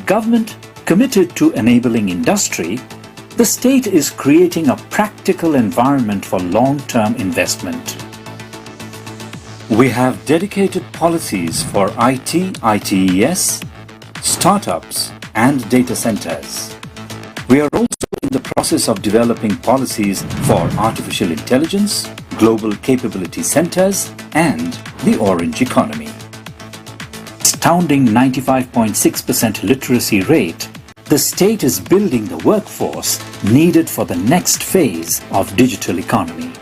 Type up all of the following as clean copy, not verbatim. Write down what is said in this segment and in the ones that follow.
government committed to enabling industry, the state is creating a practical environment for long-term investment. We have dedicated policies for IT, ITES, startups, and data centers. We are also in the process of developing policies for artificial intelligence, global capability centers, and the orange economy. Astounding 95.6% literacy rate, the state is building the workforce needed for the next phase of digital economy.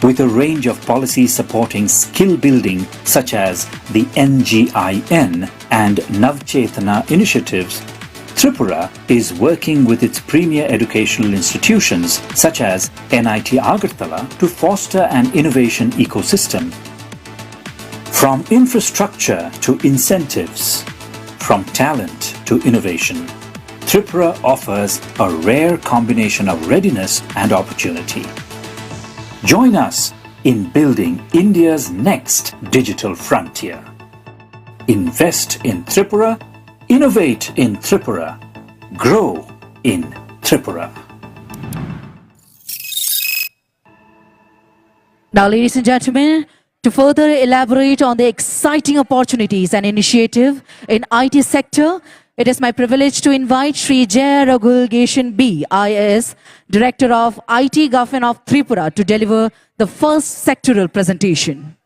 With a range of policies supporting skill building such as the NGIN and Navchetana initiatives, Tripura is working with its premier educational institutions such as NIT Agartala to foster an innovation ecosystem. From infrastructure to incentives, from talent to innovation, Tripura offers a rare combination of readiness and opportunity. Join us in building India's next digital frontier. Invest in Tripura, innovate in Tripura, grow in Tripura. Now, ladies and gentlemen, to further elaborate on the exciting opportunities and initiative in IT sector, it is my privilege to invite Shri Jay Raghul Geshan B, IAS, Director of IT Government of Tripura, to deliver the first sectoral presentation.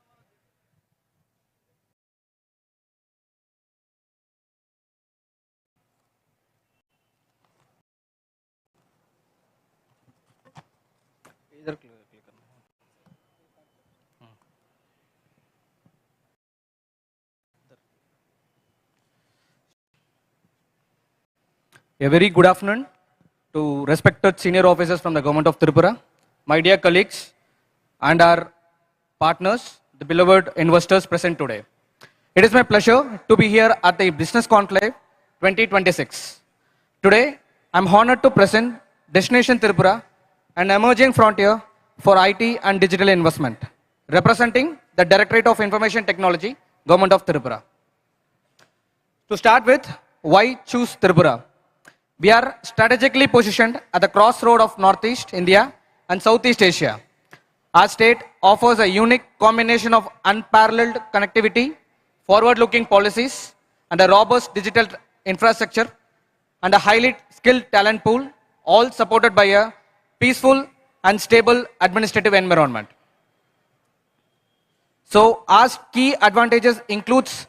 A very good afternoon to respected senior officers from the government of Tripura, my dear colleagues and our partners, the beloved investors present today. It is my pleasure to be here at the Business Conclave 2026. Today, I am honored to present Destination Tripura, an emerging frontier for IT and digital investment, representing the Directorate of Information Technology, Government of Tripura. To start with, why choose Tripura? We are strategically positioned at the crossroad of Northeast India and Southeast Asia. Our state offers a unique combination of unparalleled connectivity, forward-looking policies, and a robust digital infrastructure, and a highly skilled talent pool, all supported by a peaceful and stable administrative environment. So, our key advantages includes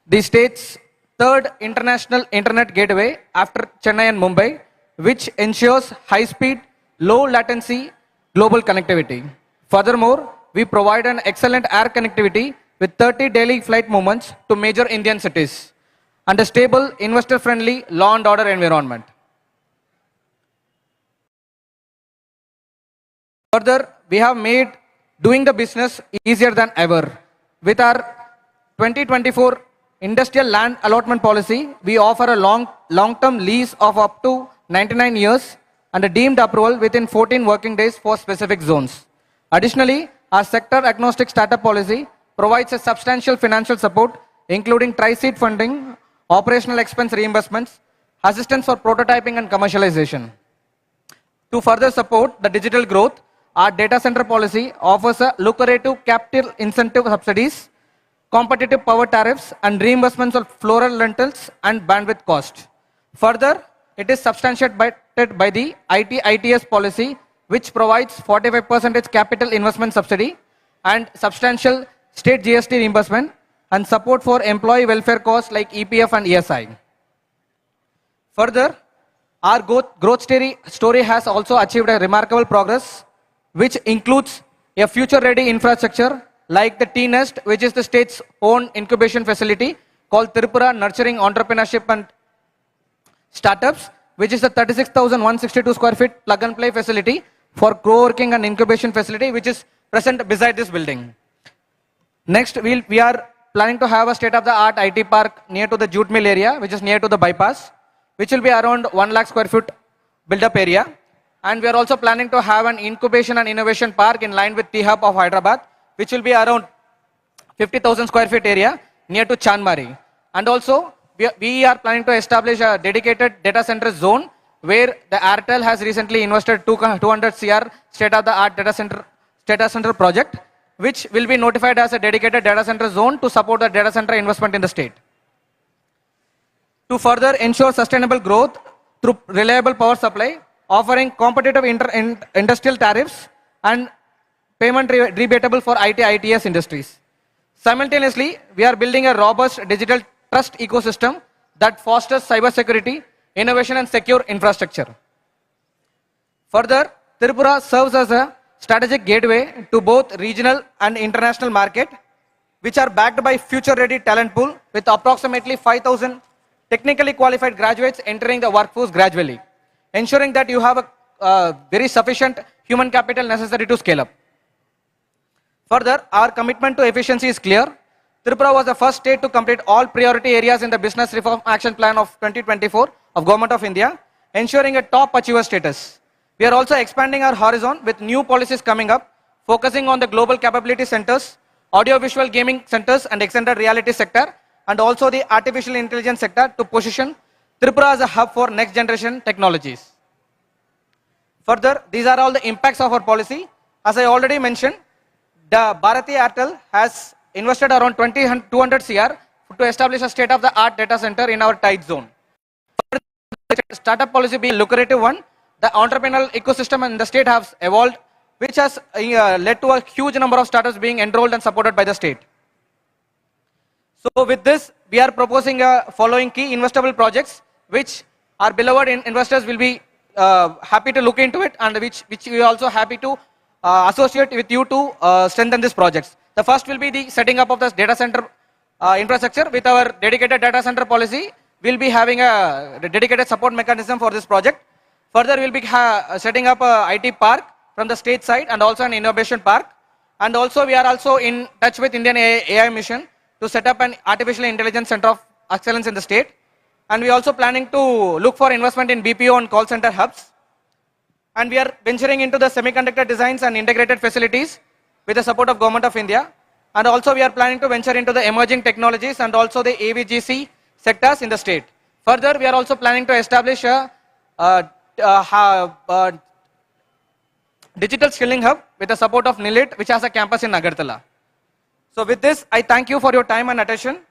the state's third international internet gateway after Chennai and Mumbai, which ensures high-speed, low-latency global connectivity. Furthermore, we provide an excellent air connectivity with 30 daily flight movements to major Indian cities and a stable, investor-friendly law and order environment. Further, we have made doing the business easier than ever. With our 2024 Industrial Land Allotment Policy, we offer a long-term lease of up to 99 years and a deemed approval within 14 working days for specific zones. Additionally, our sector-agnostic startup policy provides a substantial financial support, including tri-seed funding, operational expense reimbursements, assistance for prototyping and commercialization. To further support the digital growth, our data center policy offers a lucrative capital incentive subsidies, competitive power tariffs, and reimbursements of floor rentals and bandwidth cost. Further, it is substantiated by the IT-ITS policy, which provides 45% capital investment subsidy and substantial state GST reimbursement and support for employee welfare costs like EPF and ESI. Further, our growth story has also achieved a remarkable progress, which includes a future-ready infrastructure like the T-Nest, which is the state's own incubation facility called Tripura Nurturing Entrepreneurship and Startups, which is a 36,162 square feet plug-and-play facility for co-working and incubation facility, which is present beside this building. Next, we are planning to have a state-of-the-art IT park near to the jute mill area, which is near to the bypass, which will be around 1 lakh square foot build-up area. And we are also planning to have an incubation and innovation park in line with T-Hub of Hyderabad, which will be around 50,000 square feet area near to Chanmari. And also, we are planning to establish a dedicated data center zone where the Airtel has recently invested 200 CR state-of-the-art data center project, which will be notified as a dedicated data center zone to support the data center investment in the state. To further ensure sustainable growth through reliable power supply, offering competitive industrial tariffs and payment rebatable for IT/ITES industries. Simultaneously, we are building a robust digital trust ecosystem that fosters cybersecurity, innovation and secure infrastructure. Further, Tripura serves as a strategic gateway to both regional and international market, which are backed by future-ready talent pool with approximately 5,000 technically qualified graduates entering the workforce gradually, ensuring that you have a very sufficient human capital necessary to scale up. Further, our commitment to efficiency is clear. Tripura was the first state to complete all priority areas in the Business Reform Action Plan of 2024 of Government of India, ensuring a top achiever status. We are also expanding our horizon with new policies coming up, focusing on the global capability centers, audiovisual gaming centers and extended reality sector, and also the artificial intelligence sector to position Tripura as a hub for next generation technologies. Further, these are all the impacts of our policy. As I already mentioned, the Bharati Airtel has invested around 200 CR to establish a state-of-the-art data center in our tight zone. Further, the startup policy being a lucrative one, the entrepreneurial ecosystem in the state has evolved, which has led to a huge number of startups being enrolled and supported by the state. So with this, we are proposing following key investable projects, which our beloved investors will be happy to look into it, and which we are also happy to associate with you to strengthen these projects. The first will be the setting up of this data center infrastructure. With our dedicated data center policy, we'll be having a dedicated support mechanism for this project. Further, we'll be setting up a IT park from the state side and also an innovation park. And also, we are also in touch with Indian AI mission to set up an artificial intelligence center of excellence in the state. And we are also planning to look for investment in BPO and call center hubs. And we are venturing into the semiconductor designs and integrated facilities with the support of Government of India. And also we are planning to venture into the emerging technologies and also the AVGC sectors in the state. Further, we are also planning to establish a digital skilling hub with the support of NILIT, which has a campus in Agartala. So with this, I thank you for your time and attention.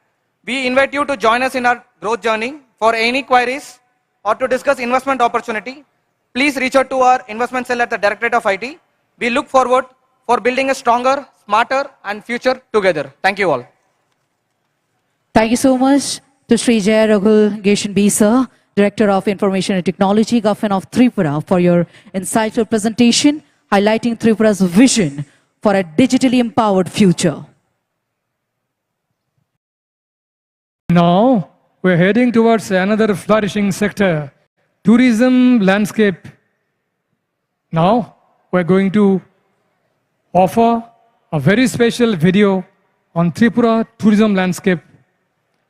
We invite you to join us in our growth journey. For any queries or to discuss investment opportunity, please reach out to our investment cell at the Directorate of IT. We look forward for building a stronger, smarter and future together. Thank you all. Thank you so much to Sri Jaya Raghul Geshan B. Sir, Director of Information and Technology, Government of Tripura, for your insightful presentation, highlighting Tripura's vision for a digitally empowered future. Now, we're heading towards another flourishing sector, tourism landscape. Now, we're going to offer a very special video on Tripura tourism landscape,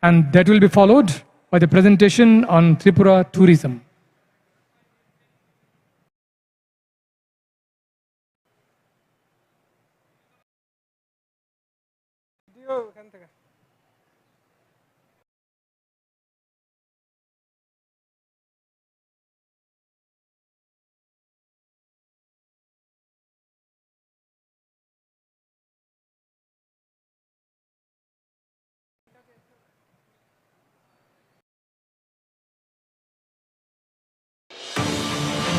and that will be followed by the presentation on Tripura tourism.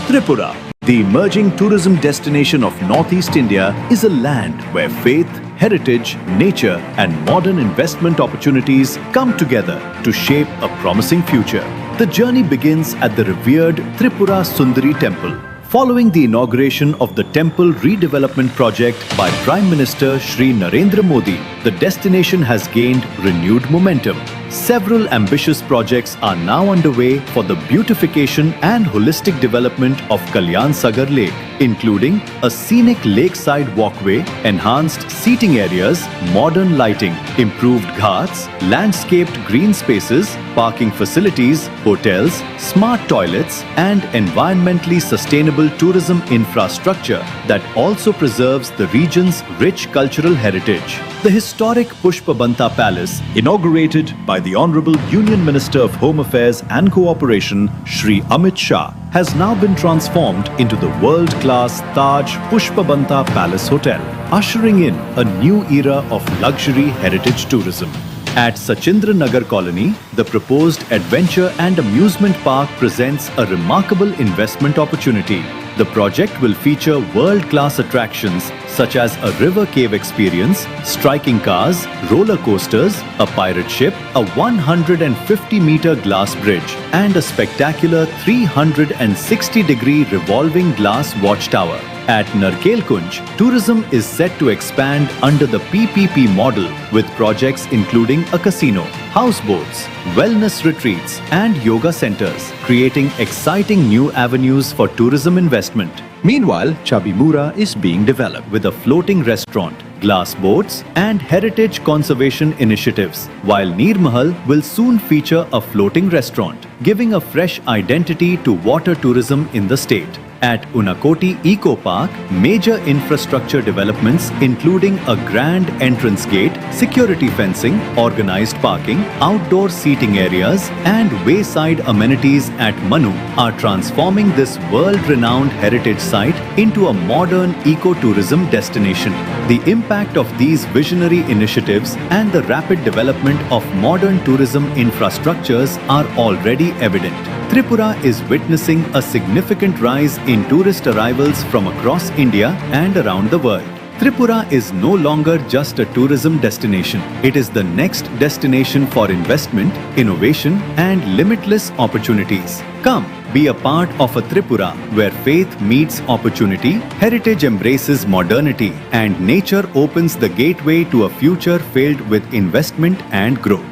Tripura, the emerging tourism destination of Northeast India, is a land where faith, heritage, nature and modern investment opportunities come together to shape a promising future. The journey begins at the revered Tripura Sundari Temple. Following the inauguration of the temple redevelopment project by Prime Minister Shri Narendra Modi, the destination has gained renewed momentum. Several ambitious projects are now underway for the beautification and holistic development of Kalyan Sagar Lake, including a scenic lakeside walkway, enhanced seating areas, modern lighting, improved ghats, landscaped green spaces, parking facilities, hotels, smart toilets, and environmentally sustainable sustainable tourism infrastructure that also preserves the region's rich cultural heritage. The historic Pushpabanta Palace, inaugurated by the Honorable Union Minister of Home Affairs and Cooperation, Shri Amit Shah, has now been transformed into the world-class Taj Pushpabanta Palace Hotel, ushering in a new era of luxury heritage tourism. At Sachindra Nagar Colony, the proposed adventure and amusement park presents a remarkable investment opportunity. The project will feature world-class attractions such as a river cave experience, striking cars, roller coasters, a pirate ship, a 150-meter glass bridge, and a spectacular 360-degree revolving glass watchtower. At Narkel Kunj, tourism is set to expand under the PPP model with projects including a casino, houseboats, wellness retreats, and yoga centers, creating exciting new avenues for tourism investment. Meanwhile, Chabimura is being developed with a floating restaurant, glass boats, and heritage conservation initiatives, while Neer Mahal will soon feature a floating restaurant, giving a fresh identity to water tourism in the state. At Unakoti Eco Park, major infrastructure developments including a grand entrance gate, security fencing, organized parking, outdoor seating areas, and wayside amenities at Manu are transforming this world-renowned heritage site into a modern ecotourism destination. The impact of these visionary initiatives and the rapid development of modern tourism infrastructures are already evident. Tripura is witnessing a significant rise in tourist arrivals from across India and around the world. Tripura is no longer just a tourism destination. It is the next destination for investment, innovation, and limitless opportunities. Come, be a part of a Tripura where faith meets opportunity, heritage embraces modernity, and nature opens the gateway to a future filled with investment and growth.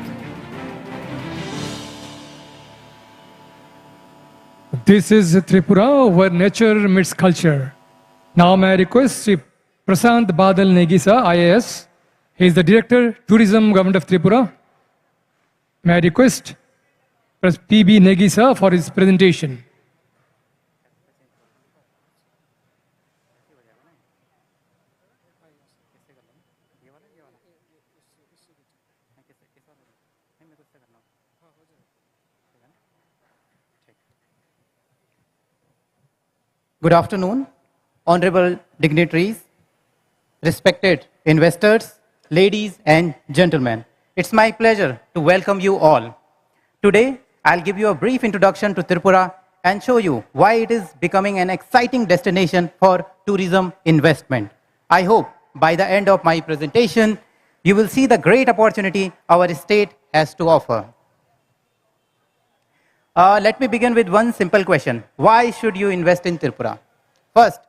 This is Tripura, where nature meets culture. Now may I request Sri Prasant Badal Negisa, IAS. He is the Director, Tourism, Government of Tripura. May I request PB Negisa for his presentation. Good afternoon, honorable dignitaries, respected investors, ladies and gentlemen. It's my pleasure to welcome you all. Today, I'll give you a brief introduction to Tripura and show you why it is becoming an exciting destination for tourism investment. I hope by the end of my presentation, you will see the great opportunity our state has to offer. Let me begin with one simple question. Why should you invest in Tripura? First,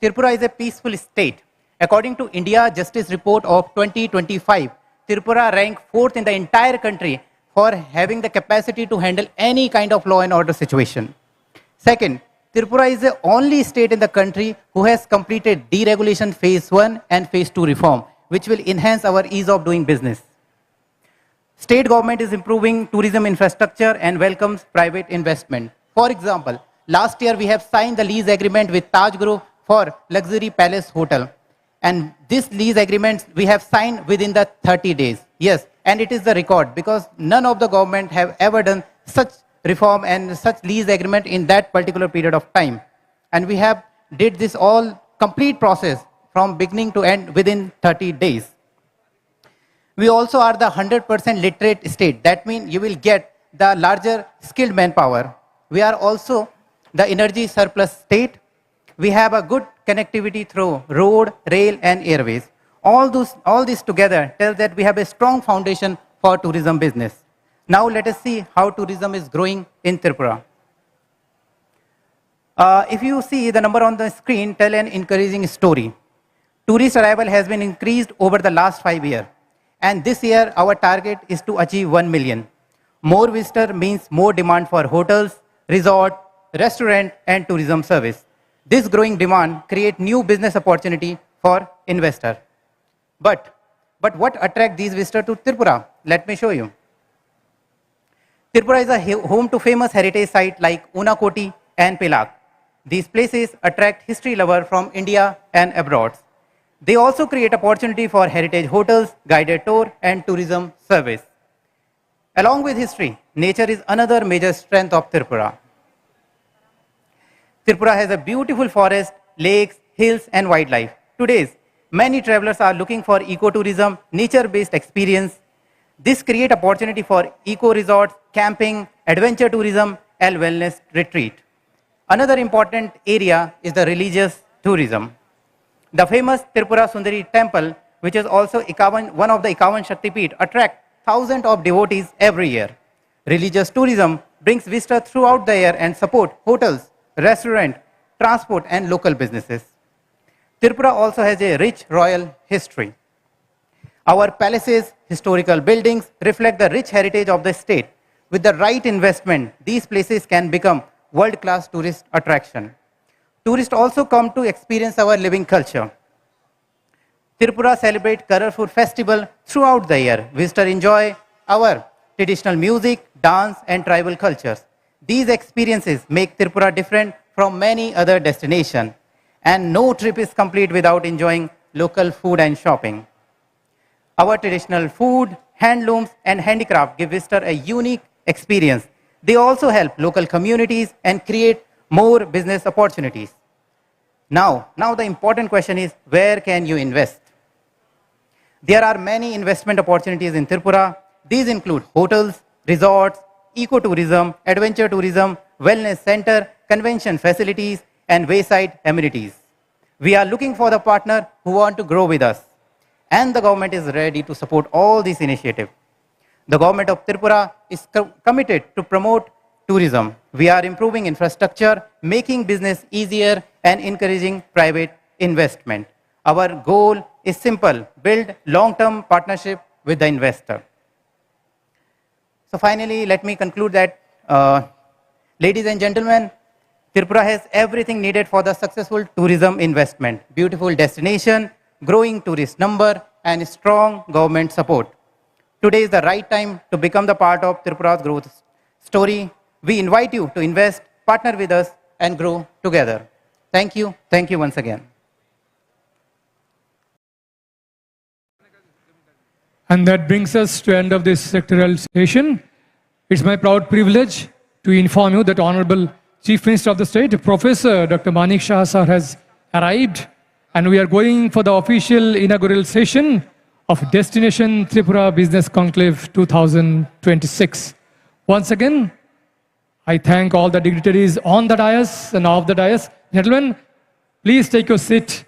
Tripura is a peaceful state. According to India Justice Report of 2025, Tripura ranked 4th in the entire country for having the capacity to handle any kind of law and order situation. Second, Tripura is the only state in the country who has completed deregulation phase 1 and phase 2 reform, which will enhance our ease of doing business. State government is improving tourism infrastructure and welcomes private investment. For example, last year we have signed the lease agreement with Taj Group for luxury palace hotel. And this lease agreement we have signed within the 30 days. Yes, and it is the record because none of the government have ever done such reform and such lease agreement in that particular period of time. And we have did this all complete process from beginning to end within 30 days. We also are the 100% literate state. That means you will get the larger skilled manpower. We are also the energy surplus state. We have a good connectivity through road, rail, and airways. All this together tells that we have a strong foundation for tourism business. Now let us see how tourism is growing in Tripura. If you see the number on the screen, tell an encouraging story. Tourist arrival has been increased over the last 5 years. And this year, our target is to achieve 1 million. More visitor means more demand for hotels, resort, restaurant, and tourism service. This growing demand creates new business opportunity for investor. But what attracts these visitors to Tripura? Let me show you. Tripura is a home to famous heritage sites like Unakoti and Pelak. These places attract history lovers from India and abroad. They also create opportunity for heritage hotels, guided tour, and tourism service. Along with history, nature is another major strength of Tripura. Tripura has a beautiful forest, lakes, hills, and wildlife. Today, many travelers are looking for ecotourism, nature-based experience. This creates opportunity for eco-resorts, camping, adventure tourism, and wellness retreat. Another important area is the religious tourism. The famous Tripura Sundari temple, which is also one of the Ikavan Shaktipeeth, attracts thousands of devotees every year. Religious tourism brings visitors throughout the year and support hotels, restaurants, transport, and local businesses. Tripura also has a rich royal history. Our palaces, historical buildings reflect the rich heritage of the state. With the right investment, these places can become world-class tourist attraction. Tourists also come to experience our living culture. Tripura celebrates colorful festival throughout the year. Visitors enjoy our traditional music, dance, and tribal cultures. These experiences make Tripura different from many other destinations. And no trip is complete without enjoying local food and shopping. Our traditional food, handlooms, and handicraft give visitors a unique experience. They also help local communities and create more business opportunities. Now the important question is, where can you invest? There are many investment opportunities in Tripura. These include hotels, resorts, ecotourism, adventure tourism, wellness center, convention facilities, and wayside amenities. We are looking for the partner who want to grow with us. And the government is ready to support all these initiatives. The government of Tripura is committed to promote tourism. We are improving infrastructure, making business easier, and encouraging private investment. Our goal is simple: build long-term partnership with the investor. So finally, let me conclude that, ladies and gentlemen, Tripura has everything needed for the successful tourism investment: beautiful destination, growing tourist number, and strong government support. Today is the right time to become the part of Tripura's growth story. We invite you to invest, partner with us, and grow together. Thank you. Thank you once again. And that brings us to the end of this sectoral session. It's my proud privilege to inform you that Honorable Chief Minister of the State, Professor Dr. Manik Shah sir, has arrived, and we are going for the official inaugural session of Destination Tripura Business Conclave 2026. Once again, I thank all the dignitaries on the dais and off the dais. Gentlemen, please take your seat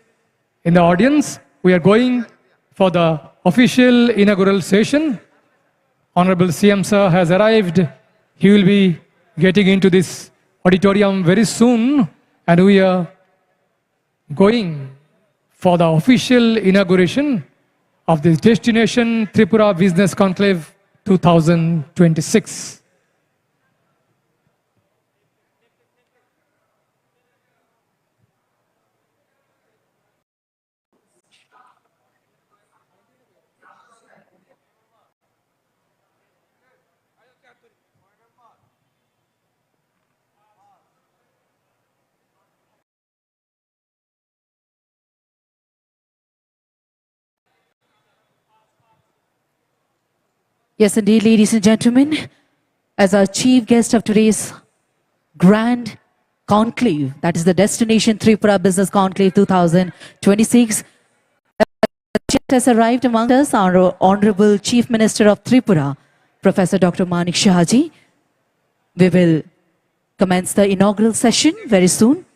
in the audience. We are going for the official inaugural session. Honorable CM sir has arrived. He will be getting into this auditorium very soon, and we are going for the official inauguration of this Destination Tripura Business Conclave 2026. Yes, indeed, ladies and gentlemen, as our chief guest of today's grand conclave, that is the Destination Tripura Business Conclave 2026, just has arrived among us our Honorable Chief Minister of Tripura, Professor Dr. Manik Shahji. We will commence the inaugural session very soon.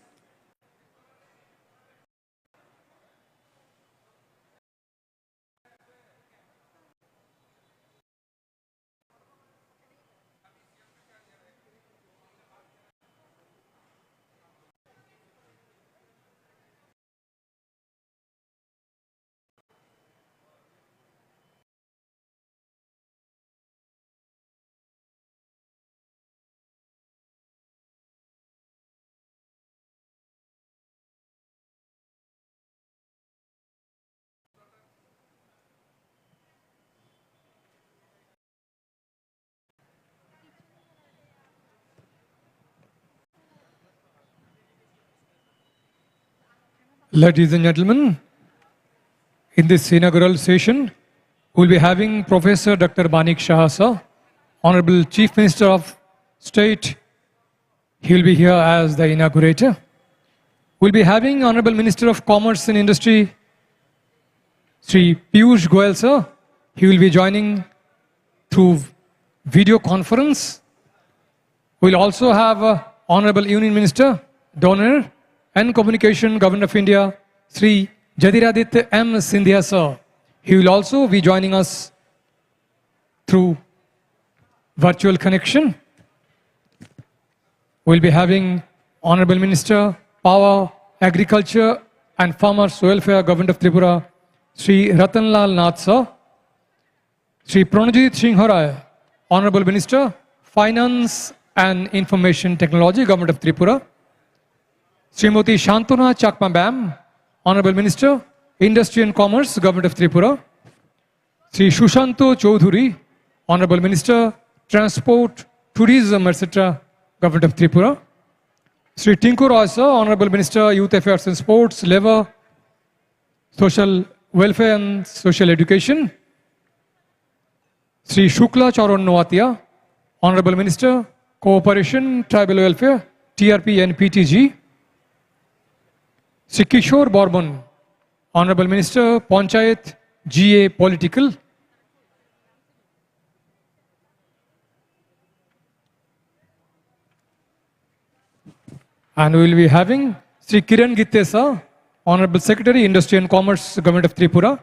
Ladies and gentlemen, in this inaugural session, we'll be having Professor Dr. Manik Shah, sir, Honorable Chief Minister of State. He'll be here as the inaugurator. We'll be having Honorable Minister of Commerce and Industry, Sri Piyush Goyal, sir. He will be joining through video conference. We'll also have Honorable Union Minister, Donor and Communication, Government of India, Sri Jadiraditya M. Sindhya, sir. He will also be joining us through virtual connection. We'll be having Honorable Minister, Power, Agriculture and Farmers Welfare, Government of Tripura, Sri Ratanlal Nath, sir. Sri Pranajit Singh Rai, Honorable Minister, Finance and Information Technology, Government of Tripura. Srimati Shantuna Chakma Bam, Honorable Minister, Industry and Commerce, Government of Tripura. Sri Shushanto Chaudhuri, Honorable Minister, Transport, Tourism, etc., Government of Tripura. Sri Tinku Roy, sir, Honorable Minister, Youth Affairs and Sports, Labour, Social Welfare and Social Education. Sri Shukla Charan Noatia, Honorable Minister, Cooperation, Tribal Welfare, TRP and PTG. Sri Kishore Bourbon, Honorable Minister, Panchayat, GA Political. And we will be having Sri Kiran Gitte, sir, Honorable Secretary, Industry and Commerce, Government of Tripura.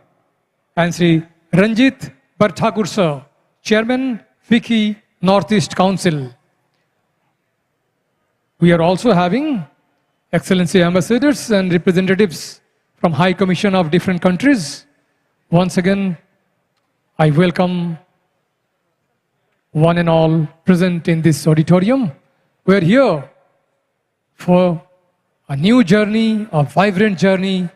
And Sri Ranjit Barthakur, sir, Chairman, FICCI Northeast Council. We are also having Excellency Ambassadors and representatives from High Commission of different countries. Once again, I welcome one and all present in this auditorium. We are here for a new journey, a vibrant journey,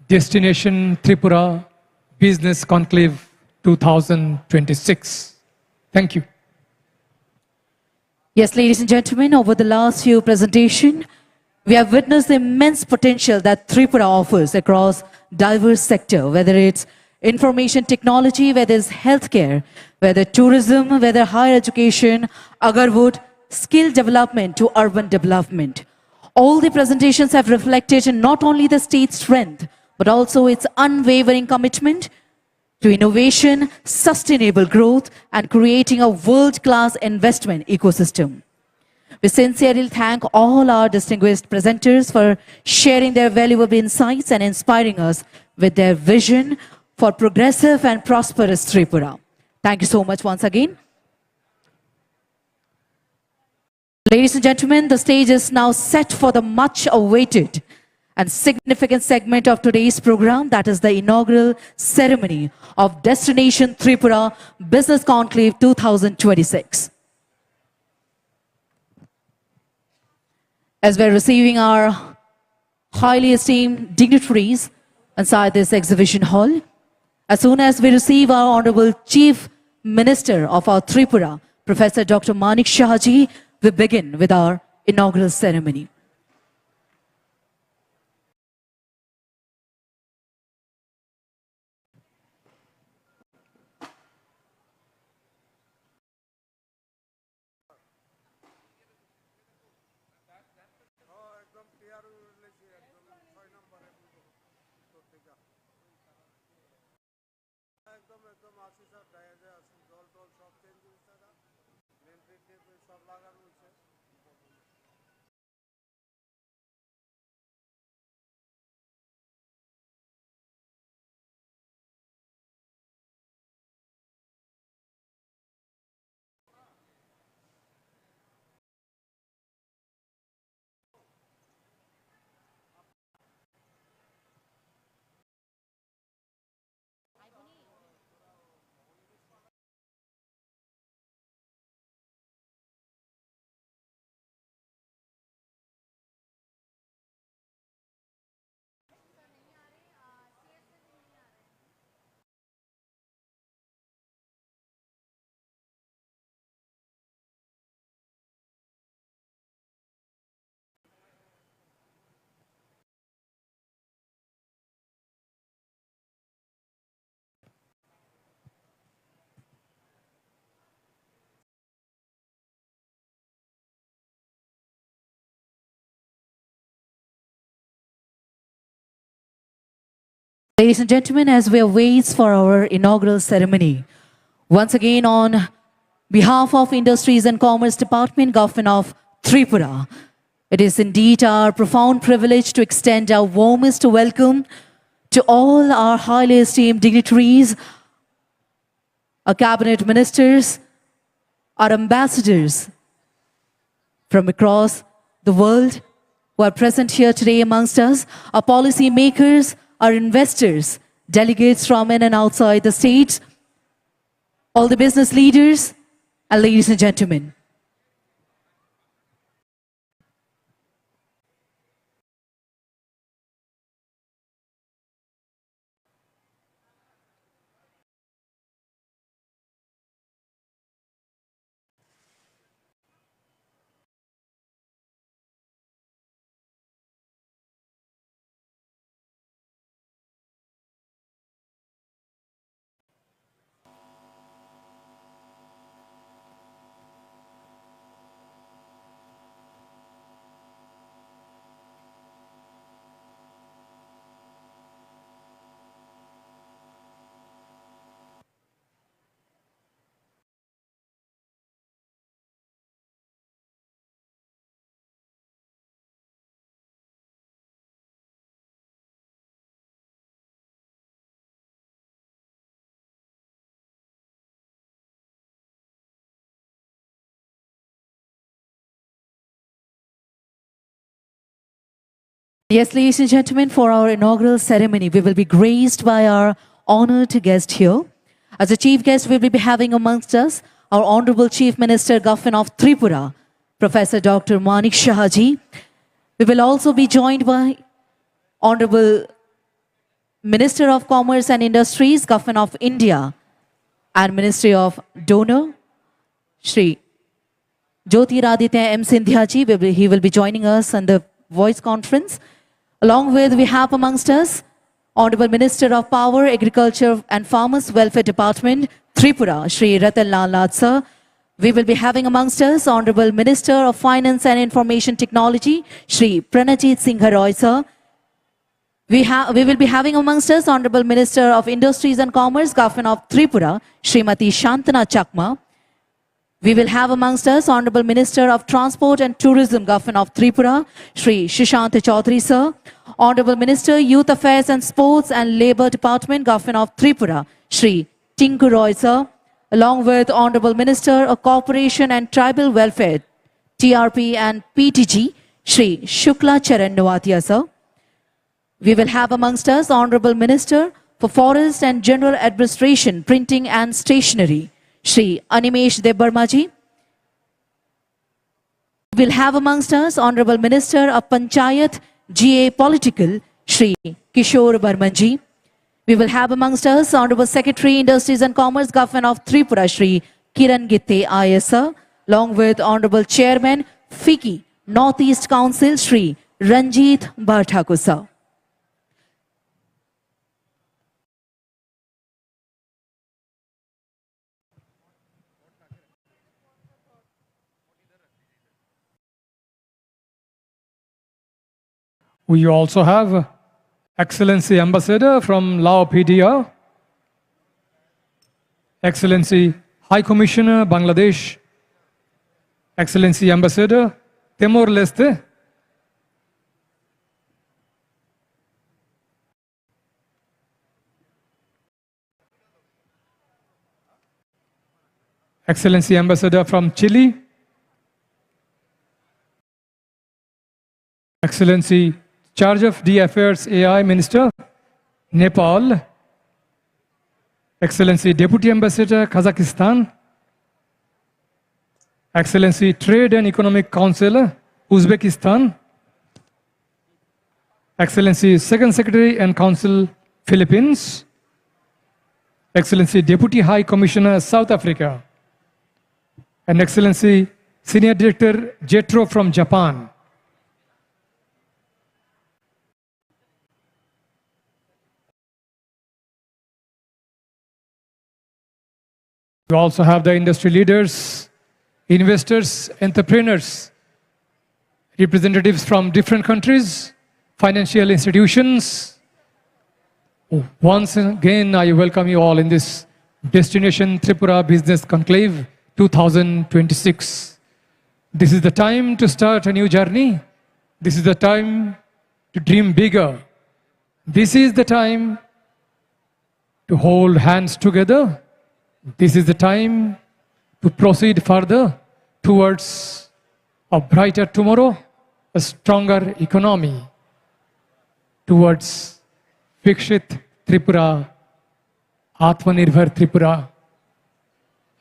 Destination Tripura Business Conclave 2026. Thank you. Yes, ladies and gentlemen, over the last few presentations, we have witnessed the immense potential that Tripura offers across diverse sectors, whether it's information technology, whether it's healthcare, whether tourism, whether higher education, agarwood, skill development to urban development. All the presentations have reflected in not only the state's strength, but also its unwavering commitment to innovation, sustainable growth, and creating a world-class investment ecosystem. We sincerely thank all our distinguished presenters for sharing their valuable insights and inspiring us with their vision for progressive and prosperous Tripura. Thank you so much once again. Ladies and gentlemen, the stage is now set for the much-awaited and significant segment of today's program, that is the inaugural ceremony of Destination Tripura Business Conclave 2026. As we're receiving our highly esteemed dignitaries inside this exhibition hall, as soon as we receive our Honorable Chief Minister of our Tripura, Professor Dr. Manik Shah ji, we begin with our inaugural ceremony. Ladies and gentlemen, as we await for our inaugural ceremony, once again on behalf of Industries and Commerce Department, Government of Tripura, it is indeed our profound privilege to extend our warmest welcome to all our highly esteemed dignitaries, our cabinet ministers, our ambassadors from across the world who are present here today amongst us, our policy makers, our investors, delegates from in and outside the states, all the business leaders, and ladies and gentlemen. Yes, ladies and gentlemen, for our inaugural ceremony, we will be graced by our honored guest here. As a chief guest, we will be having amongst us our Honorable Chief Minister, Government of Tripura, Professor Dr. Manik Shahaji. We will also be joined by Honorable Minister of Commerce and Industries, Government of India, and Ministry of Donor, Shri Jyotiraditya M. Sindhya ji. He will be joining us on the voice conference. Along with, we have amongst us Honorable Minister of Power, Agriculture and Farmers Welfare Department, Tripura, Shri Ratan Lal Nath sir. We will be having amongst us Honorable Minister of Finance and Information Technology, Shri Pranajit Singh Roy sir. We will be having amongst us Honorable Minister of Industries and Commerce, Government of Tripura, Srimati Shantana Chakma. We will have amongst us Honorable Minister of Transport and Tourism, Government of Tripura, Shri Shishant Chaudhary sir. Honorable Minister, Youth Affairs and Sports and Labour Department, Government of Tripura, Shri Tinku Roy sir. Along with Honorable Minister of Corporation and Tribal Welfare, TRP and PTG, Shri Shukla Charan Nawatia sir. We will have amongst us Honorable Minister for Forest and General Administration, Printing and Stationery, Shri Animesh Debarmaji. We will have amongst us Honorable Minister of Panchayat, GA Political, Shri Kishore Barmanji. We will have amongst us Honorable Secretary, Industries and Commerce, Government of Tripura, Shri Kiran Gitte ISR, along with Honorable Chairman, FICCI, Northeast Council, Shri Ranjit Bharthakur sir. We also have Excellency Ambassador from Lao PDR, Excellency High Commissioner Bangladesh, Excellency Ambassador Timor-Leste, Excellency Ambassador from Chile, Excellency Charge of the Affairs AI Minister, Nepal, Excellency Deputy Ambassador, Kazakhstan, Excellency Trade and Economic Council, Uzbekistan, Excellency Second Secretary and Council, Philippines, Excellency Deputy High Commissioner, South Africa, and Excellency Senior Director, JETRO from Japan. We also have the industry leaders, investors, entrepreneurs, representatives from different countries, financial institutions, Once again, I welcome you all in this Destination Tripura Business Conclave 2026. This is the time to start a new journey. This is the time to dream bigger. This is the time to hold hands together. This is the time to proceed further towards a brighter tomorrow, a stronger economy, towards Vikshit Tripura, Atmanirbhar Tripura,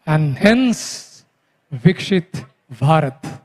and hence Vikshit Bharat.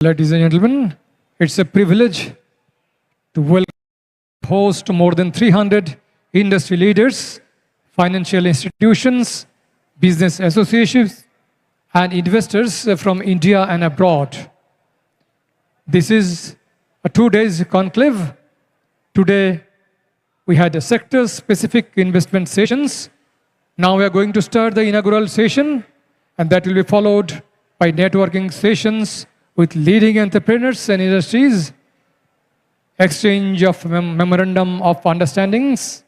Ladies and gentlemen, it's a privilege to welcome host more than 300 industry leaders, financial institutions, business associations, and investors from India and abroad. This is a 2 days conclave. Today, we had a sector-specific investment sessions. Now we are going to start the inaugural session, and that will be followed by networking sessions with leading entrepreneurs and industries, exchange of memorandum of understandings,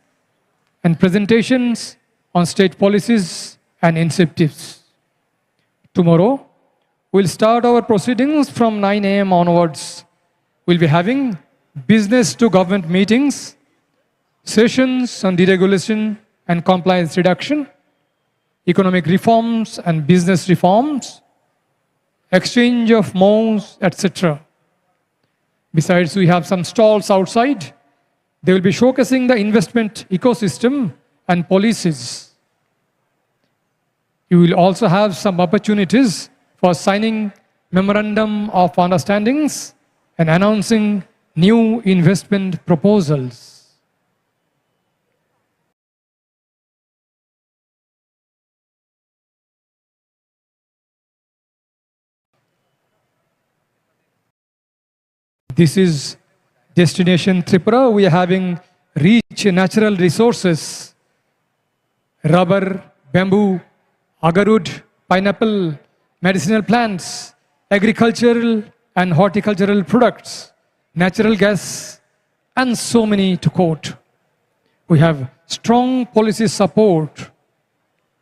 and presentations on state policies and incentives. Tomorrow, we'll start our proceedings from 9 a.m. onwards. We'll be having business to government meetings, sessions on deregulation and compliance reduction, economic reforms and business reforms, exchange of modes, etc. Besides, we have some stalls outside. They will be showcasing the investment ecosystem and policies. You will also have some opportunities for signing memorandum of understandings and announcing new investment proposals. This is Destination Tripura. We are having rich natural resources, rubber, bamboo, agarwood, pineapple, medicinal plants, agricultural and horticultural products, natural gas, and so many to quote. We have strong policy support,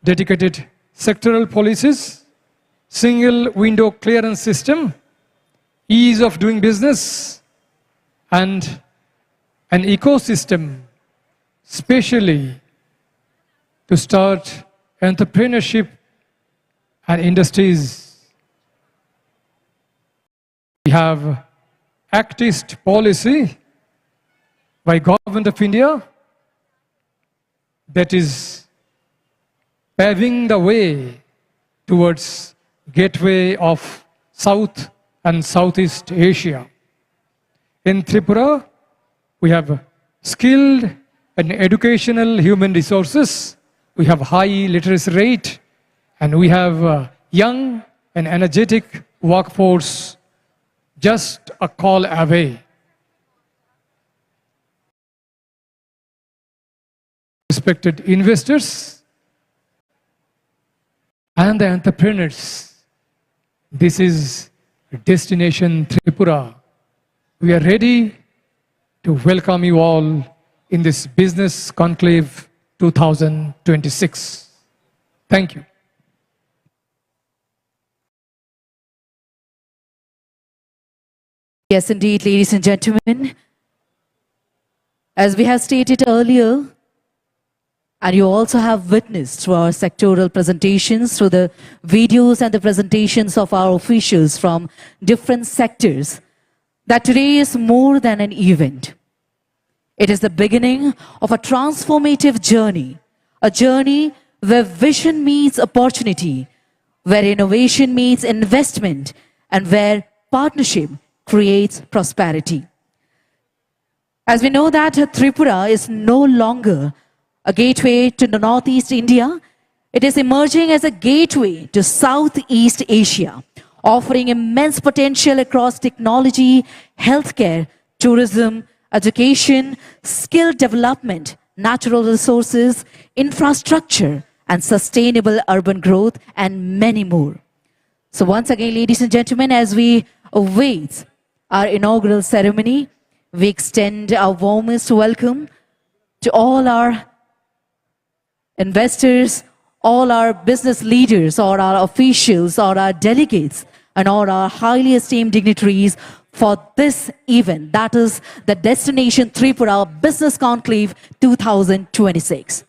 dedicated sectoral policies, single window clearance system, ease of doing business, and an ecosystem specially to start entrepreneurship and industries. We have Actist policy by Government of India that is paving the way towards gateway of South and Southeast Asia. In Tripura, we have skilled and educational human resources, we have high literacy rate, and we have a young and energetic workforce just a call away. Respected investors, and the entrepreneurs. This is Destination Tripura. We are ready to welcome you all in this Business Conclave 2026. Thank you. Yes, indeed, ladies and gentlemen. As we have stated earlier, and you also have witnessed through our sectoral presentations, through the videos and the presentations of our officials from different sectors, that today is more than an event. It is the beginning of a transformative journey, a journey where vision meets opportunity, where innovation meets investment, and where partnership creates prosperity. As we know that Tripura is no longer a gateway to the Northeast India, it is emerging as a gateway to Southeast Asia, offering immense potential across technology, healthcare, tourism, education, skill development, natural resources, infrastructure, and sustainable urban growth, and many more. So once again, ladies and gentlemen, as we await our inaugural ceremony, we extend our warmest welcome to all our investors, all our business leaders, or our officials, or our delegates, and all our highly esteemed dignitaries for this event, that is the Destination Tripura Business Conclave 2026.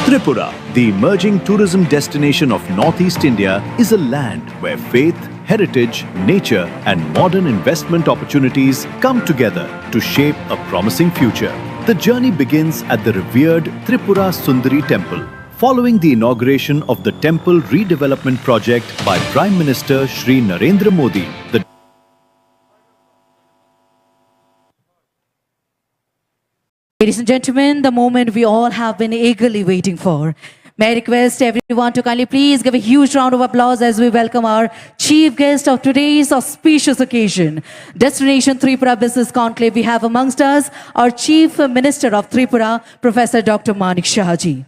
Tripura, the emerging tourism destination of Northeast India, is a land where faith, heritage, nature, and modern investment opportunities come together to shape a promising future. The journey begins at the revered Tripura Sundari Temple. Following the inauguration of the temple redevelopment project by Prime Minister Shri Narendra Modi, the Ladies and gentlemen, the moment we all have been eagerly waiting for. May I request everyone to kindly please give a huge round of applause as we welcome our chief guest of today's auspicious occasion. Destination Tripura Business Conclave, we have amongst us our Chief Minister of Tripura, Professor Dr. Manik Shahaji.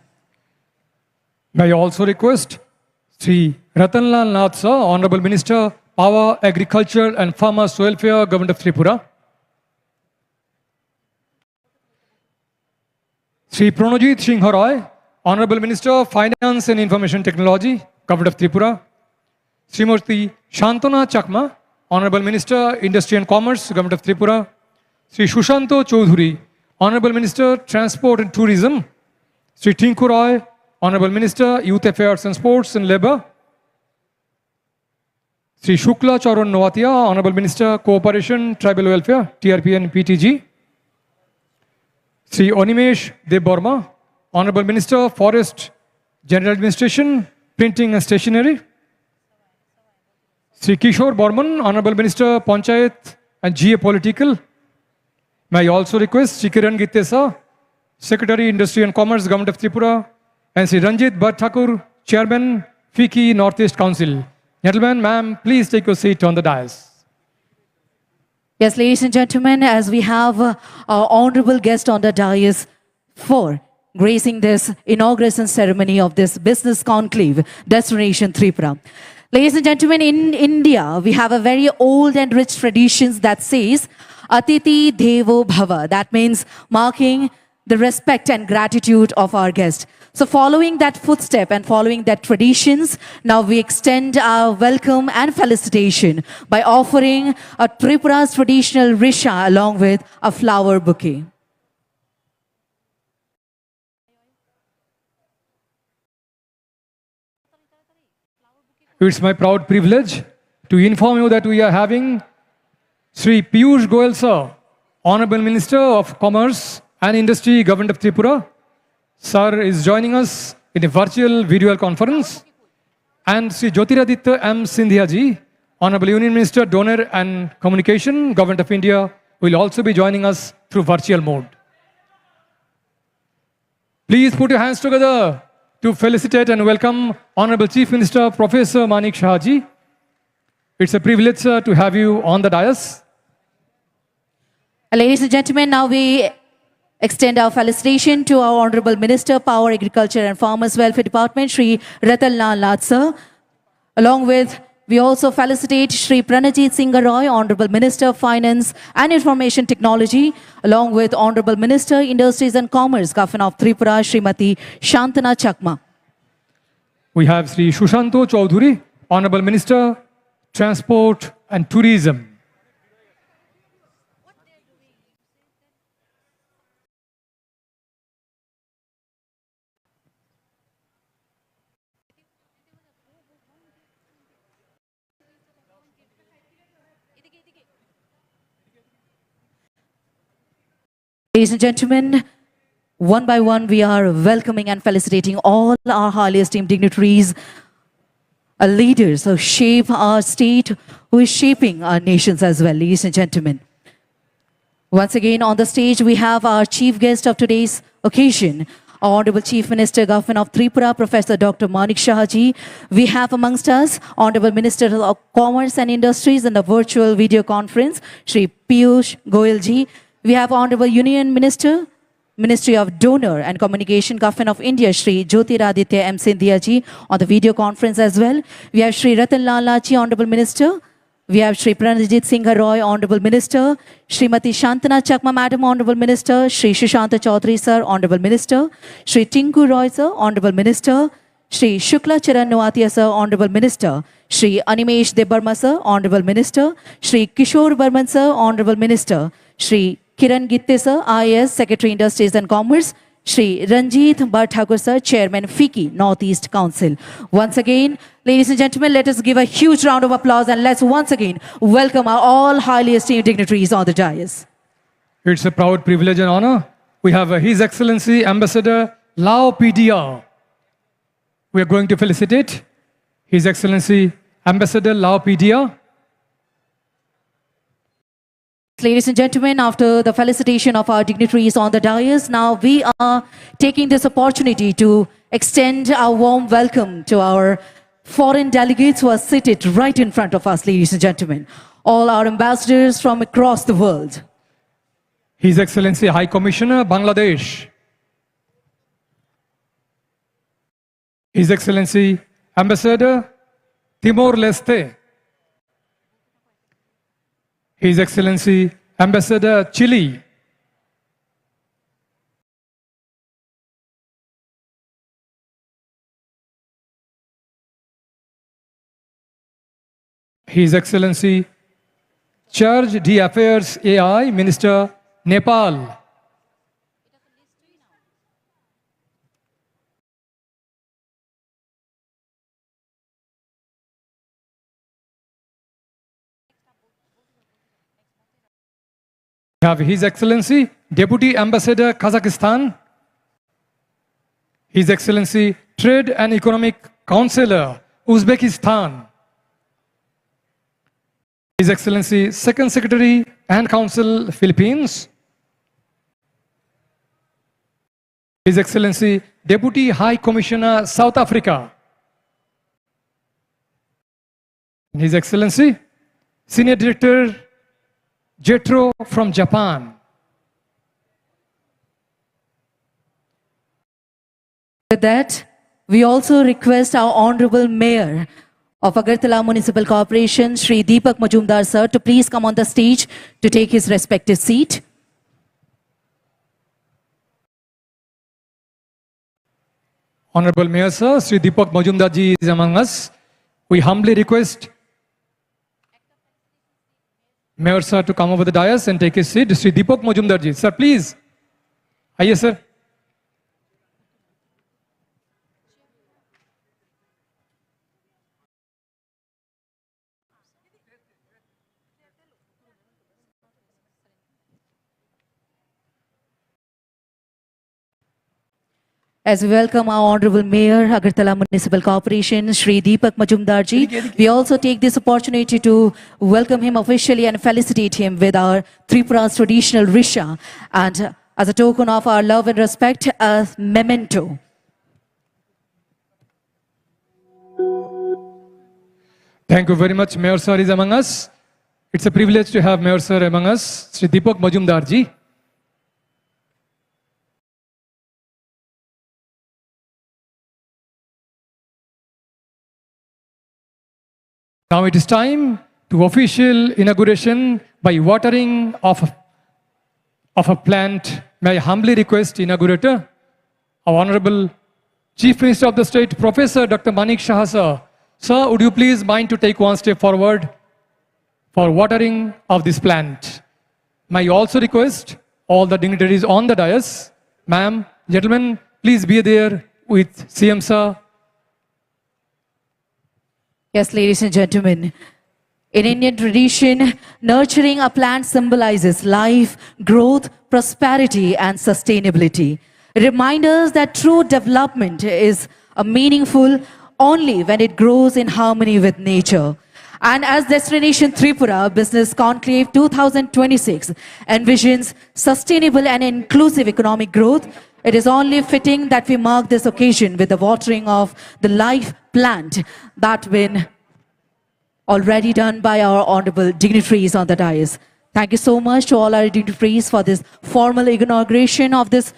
May I also request Sri Ratanlal Nath Sir, Honorable Minister, Power, Agriculture and Farmers Welfare, Government of Tripura. Sri Pranojit Singh Roy, Honorable Minister of Finance and Information Technology, Government of Tripura. Srimurti Shantana Chakma, Honorable Minister, Industry and Commerce, Government of Tripura. Sri Shushanto Choudhury, Honorable Minister, Transport and Tourism. Sri Tinku Roy, Honorable Minister, Youth Affairs and Sports and Labour. Sri Shukla Charan Noatia, Honorable Minister, Cooperation, Tribal Welfare, TRP and PTG. Sri Onimesh Deborma, Honorable Minister, Forest, General Administration, Printing and Stationery. Sri Kishore Borman, Honorable Minister, Panchayat and GA Political. May I also request Sri Kiran Gittesa, Secretary, Industry and Commerce, Government of Tripura, and Sri Ranjit Bhatt Thakur, Chairman, FICCI Northeast Council. Gentlemen, ma'am, please take your seat on the dais. Yes, ladies and gentlemen, as we have our honorable guest on the dais for gracing this inauguration ceremony of this business conclave, Destination Tripura. Ladies and gentlemen, in India, we have a very old and rich traditions that says, Atiti Devo Bhava. That means marking the respect and gratitude of our guest. So following that footstep and following that traditions, now we extend our welcome and felicitation by offering a Tripura's traditional risha along with a flower bouquet. It's my proud privilege to inform you that we are having Sri Piyush Goyal Sir, Honorable Minister of Commerce and Industry, Government of Tripura. Sir is joining us in a virtual video conference. And Sri Jyotiraditya M. Sindhya ji, Honorable Union Minister, Donor and Communication, Government of India, will also be joining us through virtual mode. Please put your hands together to felicitate and welcome Honorable Chief Minister, Professor Manik Shahaji. It's a privilege, sir, to have you on the dais. Ladies and gentlemen, now we extend our felicitation to our Honorable Minister, Power, Agriculture and Farmers Welfare Department, Shri Ratanlal Nath Sir. Along with, we also felicitate Shri Pranajit Singh Roy, Honorable Minister of Finance and Information Technology, along with Honorable Minister, Industries and Commerce, Governor of Tripura, Srimati Shantana Chakma. We have Sri Shushanto Choudhury, Honorable Minister, Transport and Tourism. Ladies and gentlemen, one by one, we are welcoming and felicitating all our highly esteemed dignitaries, leaders who shape our state, who is shaping our nations as well, ladies and gentlemen. Once again, on the stage, we have our chief guest of today's occasion, our Honorable Chief Minister, Governor of Tripura, Professor Dr. Manik Shahaji. We have amongst us Honorable Minister of Commerce and Industries in the virtual video conference, Shri Piyush Goyal ji. We have Honorable Union Minister, Ministry of Donor and Communication, Government of India, Shri Jyotiraditya M. Sindhya ji on the video conference as well. We have Shri Ratanlal Nath ji, Honorable Minister. We have Shri Pranajit Singh Roy, Honorable Minister. Srimati Shantana Chakma, Madam, Honorable Minister. Shri Shushanta Chaudhary, Sir, Honorable Minister. Shri Tinku Roy, Sir, Honorable Minister. Shri Shukla Charan Noatia, Sir, Honorable Minister. Shri Animesh Debarma, Sir, Honorable Minister. Shri Kishore Barman, Sir, Honorable Minister. Shri Kiran Gitte, Sir, IAS, Secretary, Industries and Commerce. Shri Ranjit Bhatthakur sir, Chairman FICCI Northeast Council. Once again, ladies and gentlemen, let us give a huge round of applause and let's once again welcome our all highly esteemed dignitaries on the dais. It's a proud privilege and honor. We have His Excellency Ambassador Lao PDR. We are going to felicitate His Excellency Ambassador Lao PDR. Ladies and gentlemen, after the felicitation of our dignitaries on the dais, now we are taking this opportunity to extend our warm welcome to our foreign delegates who are seated right in front of us, ladies and gentlemen. All our ambassadors from across the world. His Excellency High Commissioner, Bangladesh. His Excellency Ambassador, Timor-Leste. His Excellency Ambassador, Chile. His Excellency Charge d'Affaires AI Minister, Nepal. We have His Excellency Deputy Ambassador, Kazakhstan. His Excellency Trade and Economic Counselor, Uzbekistan. His Excellency Second Secretary and Council, Philippines. His Excellency Deputy High Commissioner, South Africa. His Excellency Senior Director, Jetro from Japan. With that, we also request our Honorable Mayor of Agartala Municipal Corporation, Shri Deepak Majumdar sir, to please come on the stage to take his respective seat. Honorable Mayor sir, Shri Deepak Majumdar ji is among us. We humbly request Mayor sir to come over the dais and take his seat. Shri Deepak Majumdar ji, sir, please. Aye, sir. As we welcome our Honorable Mayor, Agartala Municipal Corporation, Shri Deepak Majumdar ji, we also take this opportunity to welcome him officially and felicitate him with our Tripura's traditional Risha, and as a token of our love and respect, a memento. Thank you very much. Mayor sir is among us. It's a privilege to have Mayor sir among us, Shri Deepak Majumdar ji. Now it is time to official inauguration by watering of a plant. May I humbly request inaugurator, our Honorable Chief Minister of the State, Professor Dr. Manik Shah sir. Sir, would you please mind to take one step forward for watering of this plant? May I also request all the dignitaries on the dais, ma'am, gentlemen, please be there with CM sir. Yes, ladies and gentlemen, in Indian tradition, nurturing a plant symbolizes life, growth, prosperity, and sustainability. It reminds us that true development is meaningful only when it grows in harmony with nature. And as Destination Tripura Business Conclave 2026 envisions sustainable and inclusive economic growth, it is only fitting that we mark this occasion with the watering of the life plant that been already done by our honorable dignitaries on the dais. Thank you so much to all our dignitaries for this formal inauguration of this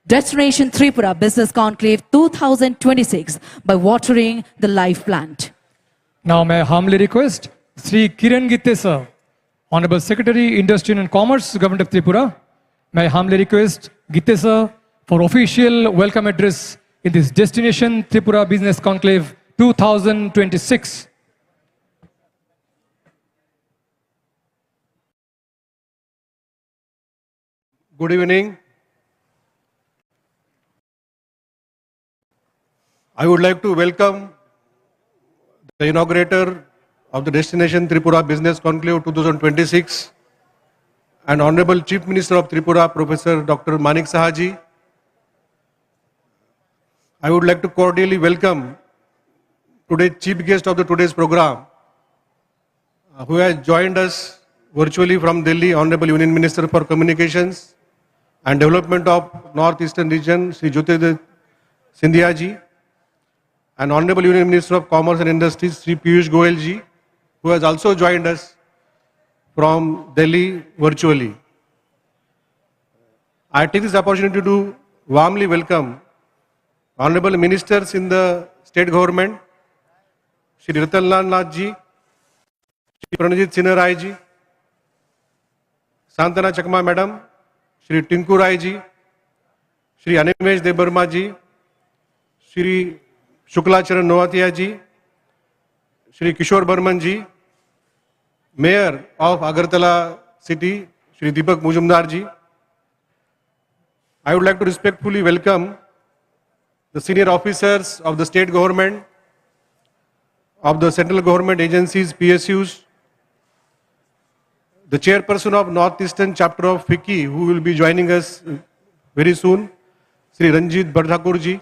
Destination Tripura Business Conclave 2026 by watering the life plant. Now may I humbly request Sri Kiran Gitte sir, Honorable Secretary, Industry and Commerce, Government of Tripura. May I humbly request Gitte sir for official welcome address in this Destination Tripura Business Conclave 2026. Good evening. I would like to welcome the inaugurator of the Destination Tripura Business Conclave 2026 and Honorable Chief Minister of Tripura, Professor Dr. Manik Sahaji. I would like to cordially welcome today's chief guest of today's program, who has joined us virtually from Delhi, Honorable Union Minister for Communications and Development of Northeastern Region, Sri Jyotirmoy Scindia ji, and Honorable Union Minister of Commerce and Industries, Sri Piyush Goyal ji, who has also joined us from Delhi virtually. I take this opportunity to warmly welcome Honorable Ministers in the State Government, Shri Ratan Nath ji, Shri Pranajit Sinha Rai ji, Santana Chakma Madam, Shri Tinku Rai ji, Shri Animesh Debarma ji, Shri Shukla Charan Noatia ji, Shri Kishore Burman ji, Mayor of Agartala City, Shri Deepak Mujumdar ji. I would like to respectfully welcome the senior officers of the state government, of the central government agencies, PSUs, the chairperson of Northeastern chapter of FICCI, who will be joining us very soon, Sri Ranjit Bardhakur ji.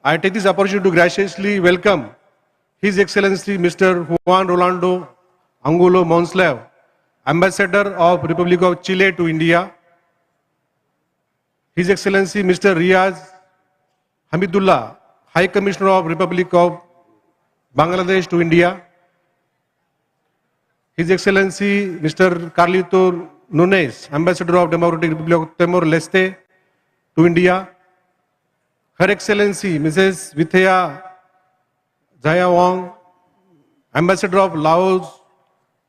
I take this opportunity to graciously welcome His Excellency Mr. Juan Rolando Angulo Monslav, Ambassador of Republic of Chile to India, His Excellency Mr. Riaz Hamidullah, High Commissioner of Republic of Bangladesh to India, His Excellency Mr. Carlito Nunes, Ambassador of Democratic Republic of Timor-Leste to India, Her Excellency Mrs. Vithaya Jaya Wong, Ambassador of Laos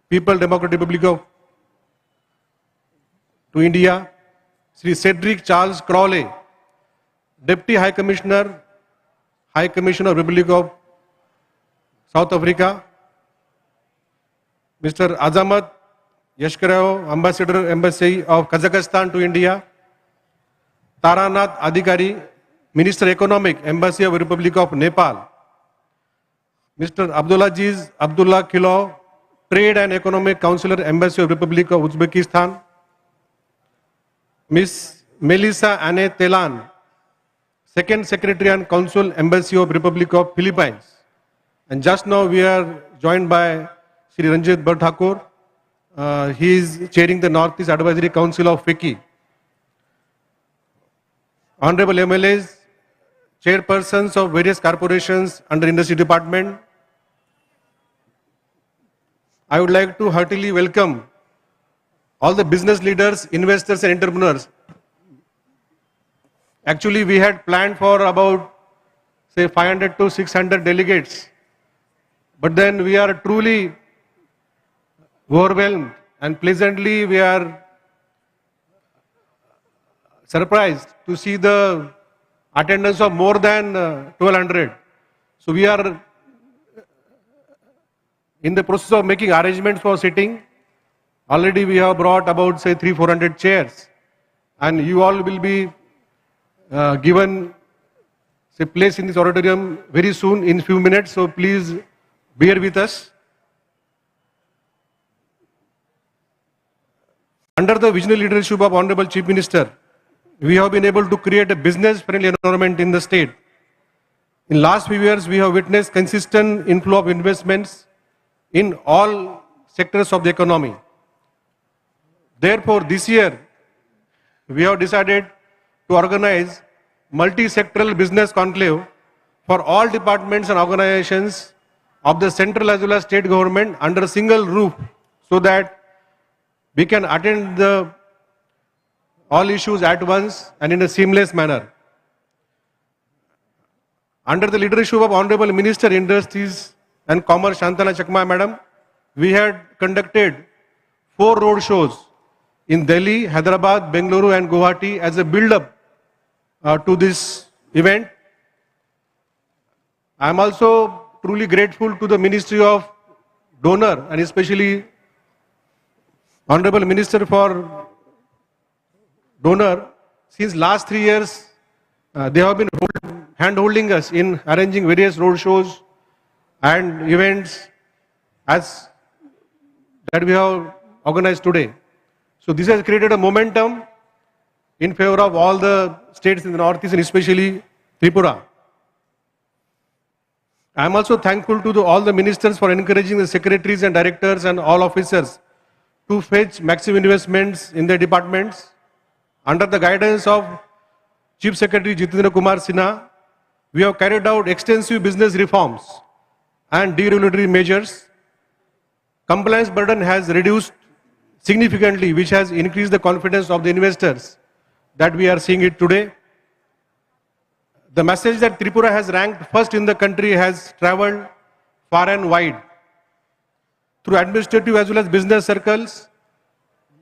People Democratic Republic of to India, Sri Cedric Charles Crowley, Deputy High Commissioner, High Commissioner of Republic of South Africa, Mr. Azamat Yashkarao, Ambassador Embassy of Kazakhstan to India, Taranath Adhikari, Minister Economic, Embassy of Republic of Nepal, Mr. Abdulaziz Abdullah Kilo, Trade and Economic Counselor, Embassy of Republic of Uzbekistan, Ms. Melissa Anne Telan, Second Secretary and Consul, Embassy of Republic of Philippines. And just now we are joined by Sri Ranjit Bardhakur. He is chairing the Northeast Advisory Council of FICCI. Honorable MLAs, chairpersons of various corporations under Industry Department, I would like to heartily welcome all the business leaders, investors and entrepreneurs. Actually, we had planned for about, say, 500 to 600 delegates. But then we are truly overwhelmed and pleasantly we are surprised to see the attendance of more than 1200. So we are in the process of making arrangements for sitting. Already we have brought about, say, 300-400 chairs, and you all will be given, say, place in this auditorium very soon in few minutes. So please bear with us. Under the visionary leadership of Honorable Chief Minister, we have been able to create a business-friendly environment in the state. In last few years, we have witnessed consistent inflow of investments in all sectors of the economy. Therefore, this year, we have decided to organize multi-sectoral business conclave for all departments and organizations of the central as well as state government under a single roof, so that we can attend all issues at once and in a seamless manner. Under the leadership of Honorable Minister Industries and Commerce Shantana Chakma Madam, we had conducted 4 road shows in Delhi, Hyderabad, Bengaluru and Guwahati as a build-up to this event. I am also truly grateful to the Ministry of Donor and especially Honorable Minister for Donor. Since last 3 years, They have been hand-holding us in arranging various road shows and events as that we have organized today. So this has created a momentum in favor of all the states in the Northeast and especially Tripura. I am also thankful to all the ministers for encouraging the secretaries and directors and all officers to fetch maximum investments in their departments. Under the guidance of Chief Secretary Jitendra Kumar Sinha, we have carried out extensive business reforms and deregulatory measures. Compliance burden has reduced significantly, which has increased the confidence of the investors that we are seeing it today. The message that Tripura has ranked first in the country has traveled far and wide. Through administrative as well as business circles,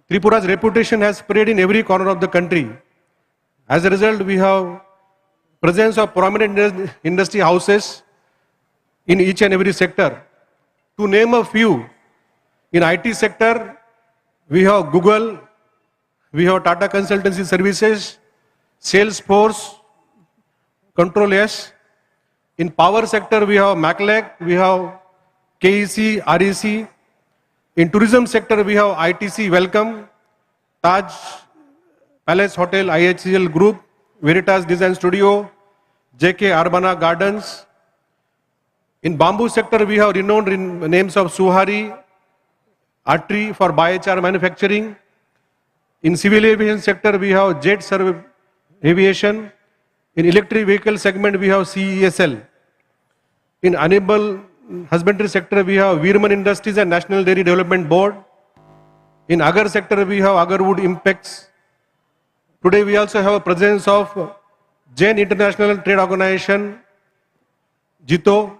Tripura's reputation has spread in every corner of the country. As a result, we have presence of prominent industry houses in each and every sector. To name a few, in IT sector, we have Google, we have Tata Consultancy Services, Salesforce, Control S. In power sector, we have MacLec, we have KEC, REC. In tourism sector, we have ITC Welcome, Taj Palace Hotel, IHCL Group, Veritas Design Studio, JK Urbana Gardens. In bamboo sector, we have renowned names of Suhari, Atri for biochar manufacturing. In civil aviation sector, we have Jet Serve Aviation. In electric vehicle segment, we have CESL. In animal husbandry sector, we have Veerman Industries and National Dairy Development Board. In Agar sector, we have Agarwood Impex. Today, we also have a presence of Jain International Trade Organization, JITO,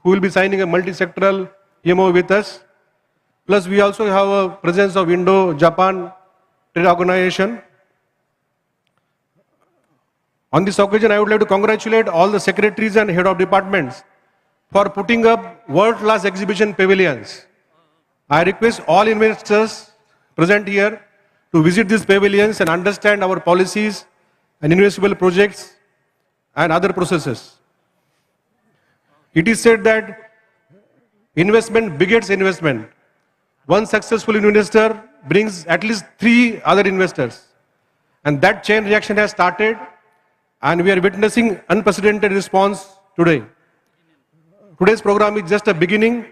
who will be signing a multi-sectoral MOU with us. Plus, we also have a presence of Indo-Japan Trade Organization. On this occasion, I would like to congratulate all the secretaries and head of departments for putting up world-class exhibition pavilions. I request all investors present here to visit these pavilions and understand our policies and investable projects and other processes. It is said that investment begets investment. One successful investor brings at least 3 other investors. And that chain reaction has started, and we are witnessing unprecedented response today. Today's program is just a beginning.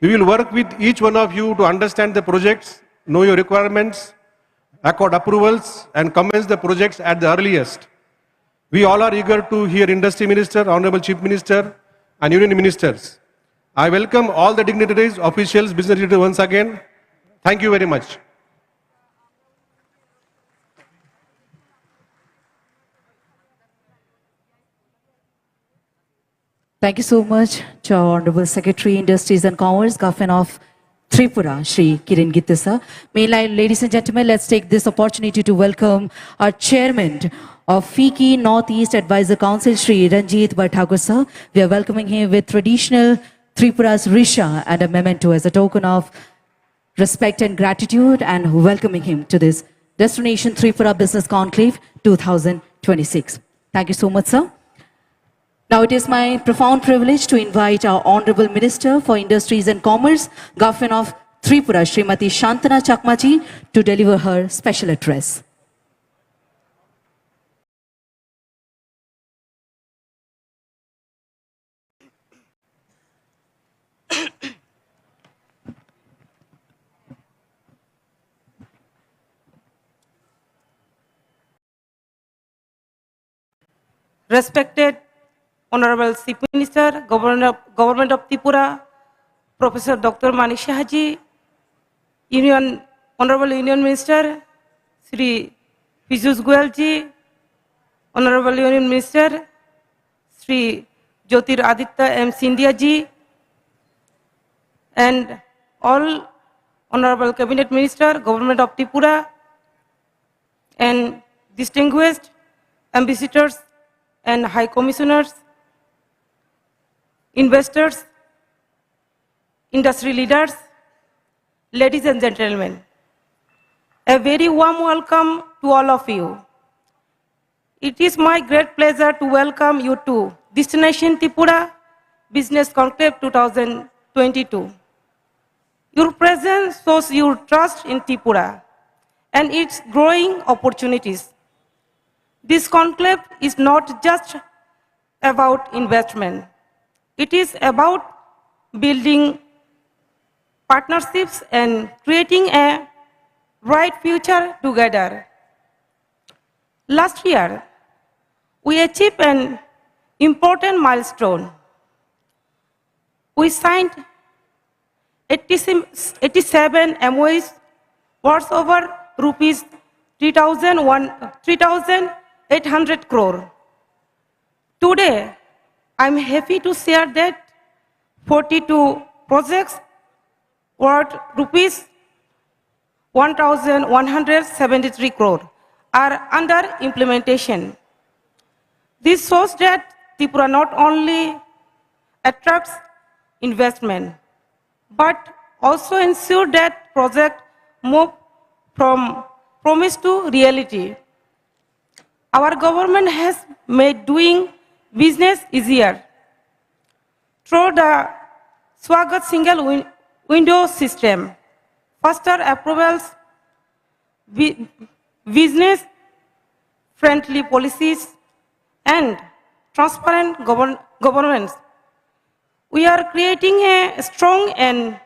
We will work with each one of you to understand the projects, know your requirements, accord approvals, and commence the projects at the earliest. We all are eager to hear Industry Minister, Honorable Chief Minister, and Union Ministers. I welcome all the dignitaries, officials, business leaders once again. Thank you very much. Thank you so much to our Honorable Secretary, Industries and Commerce, Government of Tripura, Shri Kiran Gittisa. Meanwhile, ladies and gentlemen, let's take this opportunity to welcome our Chairman of FICCI Northeast Advisor Council, Shri Ranjit Bhatthakur sir. We are welcoming him with traditional Tripura's Risha and a memento as a token of respect and gratitude, and welcoming him to this Destination Tripura Business Conclave 2026. Thank you so much, sir. Now it is my profound privilege to invite our Honorable Minister for Industries and Commerce, Government of Tripura, Srimati Shantana Chakmaji, to deliver her special address. Respected Honorable Chief Minister, Government of Tripura, Professor Dr. Manik Shahaji, Honorable Union Minister, Sri Piyush Goyal ji, Honorable Union Minister, Sri Jyotir Aditya M. Scindia ji, and all Honorable Cabinet Minister, Government of Tripura, and distinguished ambassadors and High Commissioners, investors, industry leaders, ladies and gentlemen, a very warm welcome to all of you. It is my great pleasure to welcome you to Destination Tripura Business Conclave 2022. Your presence shows your trust in Tripura and its growing opportunities. This conclave is not just about investment. It is about building partnerships and creating a bright future together. Last year, we achieved an important milestone. We signed 87 MOUs worth over rupees 3,800 crore. Today, I'm happy to share that 42 projects worth rupees 1,173 crore are under implementation. This shows that Tripura not only attracts investment, but also ensure that projects move from promise to reality. Our government has made doing business easier through the Swagat single window system, faster approvals, business friendly policies, and transparent governance. We are creating a strong and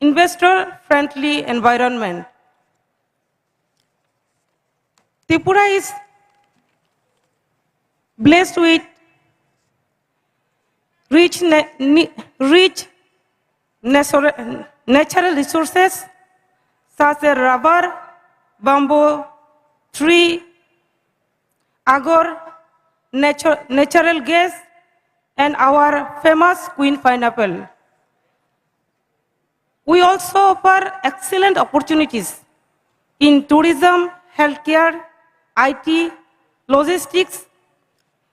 investor-friendly environment. Tripura is blessed with rich natural resources such as rubber, bamboo, tree, agar, natural gas, and our famous queen pineapple. We also offer excellent opportunities in tourism, healthcare, IT, logistics,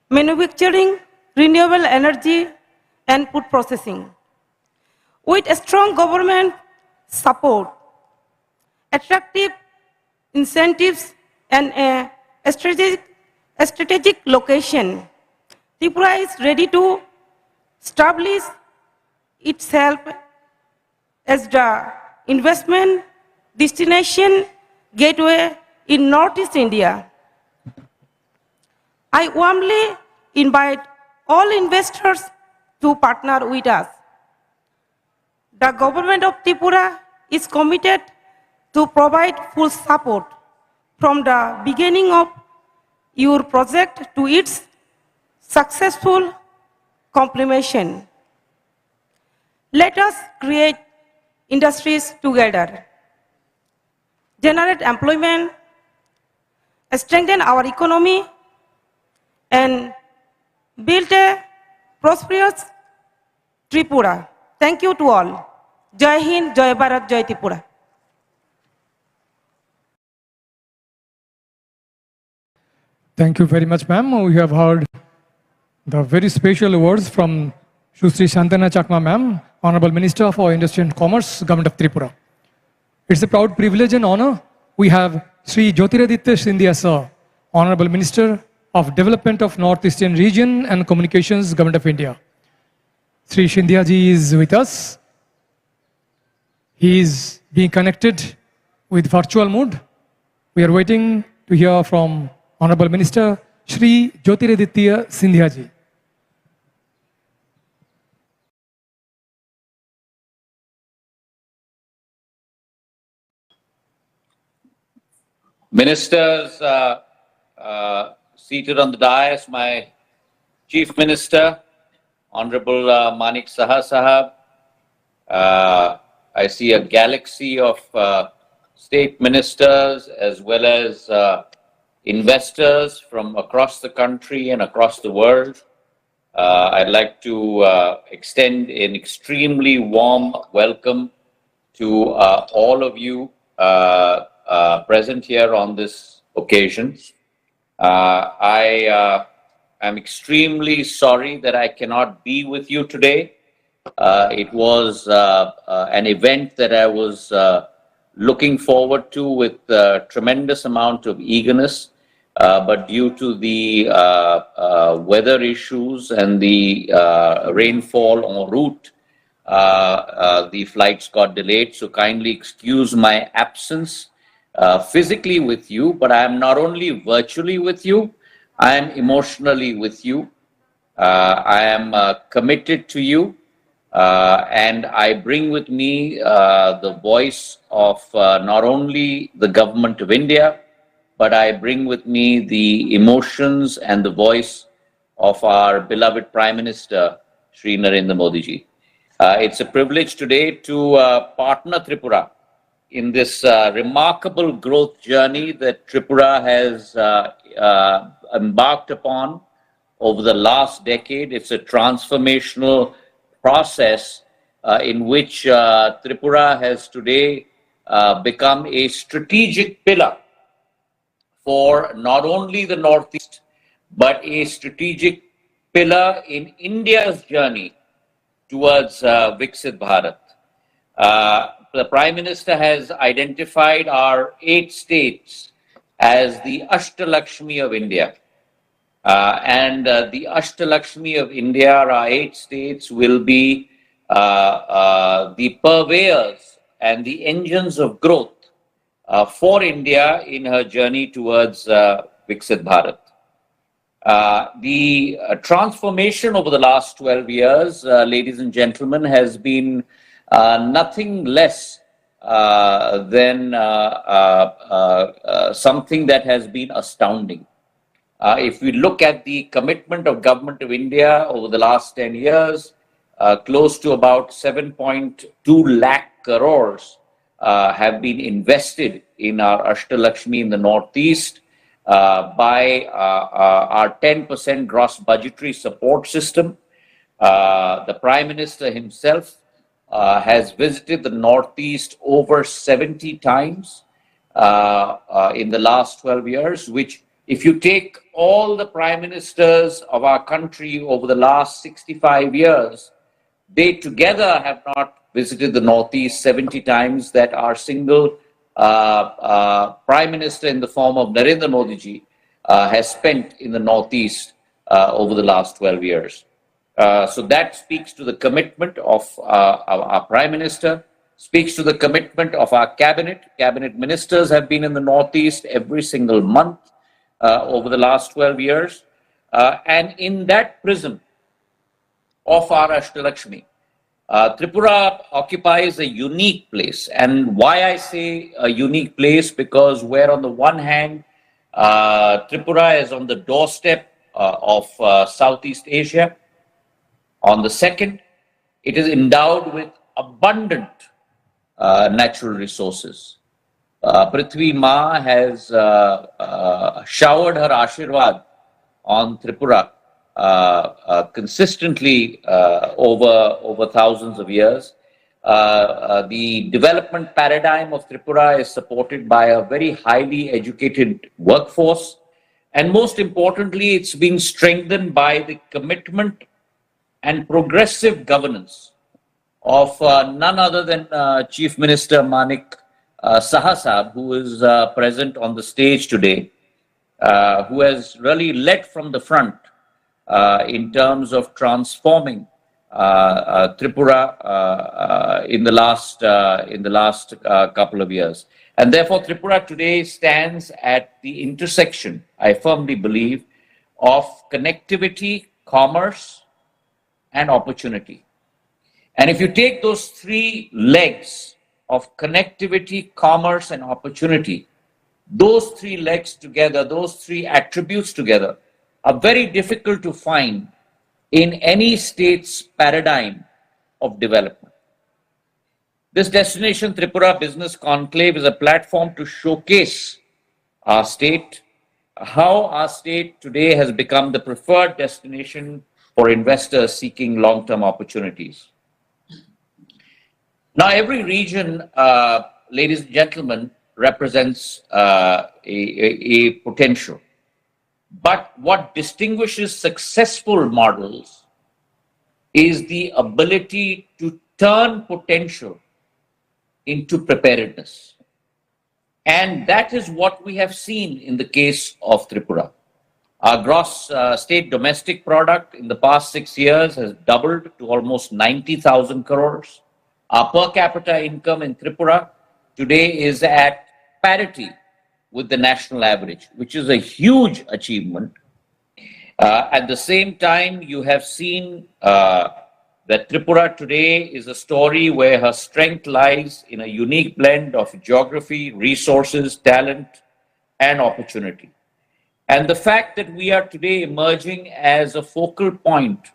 manufacturing, renewable energy, and food processing. With a strong government support, attractive incentives, and a strategic location, Tripura is ready to establish itself as the investment destination gateway in Northeast India. I warmly invite all investors to partner with us. The government of Tripura is committed to provide full support from the beginning of your project to its successful completion. Let us create industries together, generate employment, strengthen our economy, and build a prosperous Tripura. Thank you to all. Jai Hind, Jai Bharat, Jai Tripura. Thank you very much, ma'am. We have heard the very special words from Shri Shantana Chakma ma'am, Honorable Minister for Industry and Commerce, Government of Tripura. It's a proud privilege and honor. We have Shri Jyotiraditya Scindia sir, Honorable Minister of Development of Northeastern Region and Communications, Government of India. Shri Scindia ji is with us. He is being connected with virtual mode. We are waiting to hear from Honorable Minister Shri Jyotiraditya Scindia ji. Ministers seated on the dais, my Chief Minister, Honorable Manik Saha Sahab. I see a galaxy of state ministers as well as investors from across the country and across the world. I'd like to extend an extremely warm welcome to all of you present here on this occasion. I am extremely sorry that I cannot be with you today. It was an event that I was looking forward to with a tremendous amount of eagerness, but due to the weather issues and the rainfall en route, the flights got delayed. So kindly excuse my absence physically with you, but I am not only virtually with you, I am emotionally with you. I am committed to you, and I bring with me the voice of not only the government of India, but I bring with me the emotions and the voice of our beloved Prime Minister, Sri Narendra Modi ji. It's a privilege today to partner Tripura in this remarkable growth journey that Tripura has embarked upon over the last decade. It's a transformational process in which Tripura has today become a strategic pillar for not only the Northeast, but a strategic pillar in India's journey towards Viksit Bharat. The Prime Minister has identified our 8 states as the Ashtalakshmi of India. The Ashtalakshmi of India, our 8 states, will be the purveyors and the engines of growth for India in her journey towards Viksit Bharat. The transformation over the last 12 years, ladies and gentlemen, has been nothing less than something that has been astounding. If we look at the commitment of Government of India over the last 10 years, close to about 7.2 lakh crores have been invested in our Ashtalakshmi in the Northeast by our 10% gross budgetary support system. The Prime Minister himself has visited the Northeast over 70 times in the last 12 years, which, if you take all the Prime Ministers of our country over the last 65 years, they together have not visited the Northeast 70 times that our single Prime Minister in the form of Narendra Modi ji has spent in the Northeast over the last 12 years. So that speaks to the commitment of our Prime Minister, speaks to the commitment of our cabinet. Cabinet ministers have been in the Northeast every single month over the last 12 years. And in that prism of our Ashtalakshmi, Tripura occupies a unique place. And why I say a unique place, because where on the one hand, Tripura is on the doorstep of Southeast Asia. On the second, it is endowed with abundant natural resources. Prithvi Ma has showered her Ashirwad on Tripura consistently over thousands of years. The development paradigm of Tripura is supported by a very highly educated workforce. And most importantly, it's being strengthened by the commitment and progressive governance of none other than Chief Minister Manik Sahasab, who is present on the stage today, who has really led from the front in terms of transforming Tripura in the last couple of years. And therefore, Tripura today stands at the intersection, I firmly believe, of connectivity, commerce, and opportunity. And if you take those 3 legs of connectivity, commerce, and opportunity, those 3 legs together, those 3 attributes together, are very difficult to find in any state's paradigm of development. This Destination Tripura Business Conclave is a platform to showcase our state, how our state today has become the preferred destination for investors seeking long-term opportunities. Now, every region, ladies and gentlemen, represents a potential. But what distinguishes successful models is the ability to turn potential into preparedness. And that is what we have seen in the case of Tripura. Our gross state domestic product in the past 6 years has doubled to almost 90,000 crores. Our per capita income in Tripura today is at parity with the national average, which is a huge achievement. At the same time, you have seen that Tripura today is a story where her strength lies in a unique blend of geography, resources, talent, and opportunity. And the fact that we are today emerging as a focal point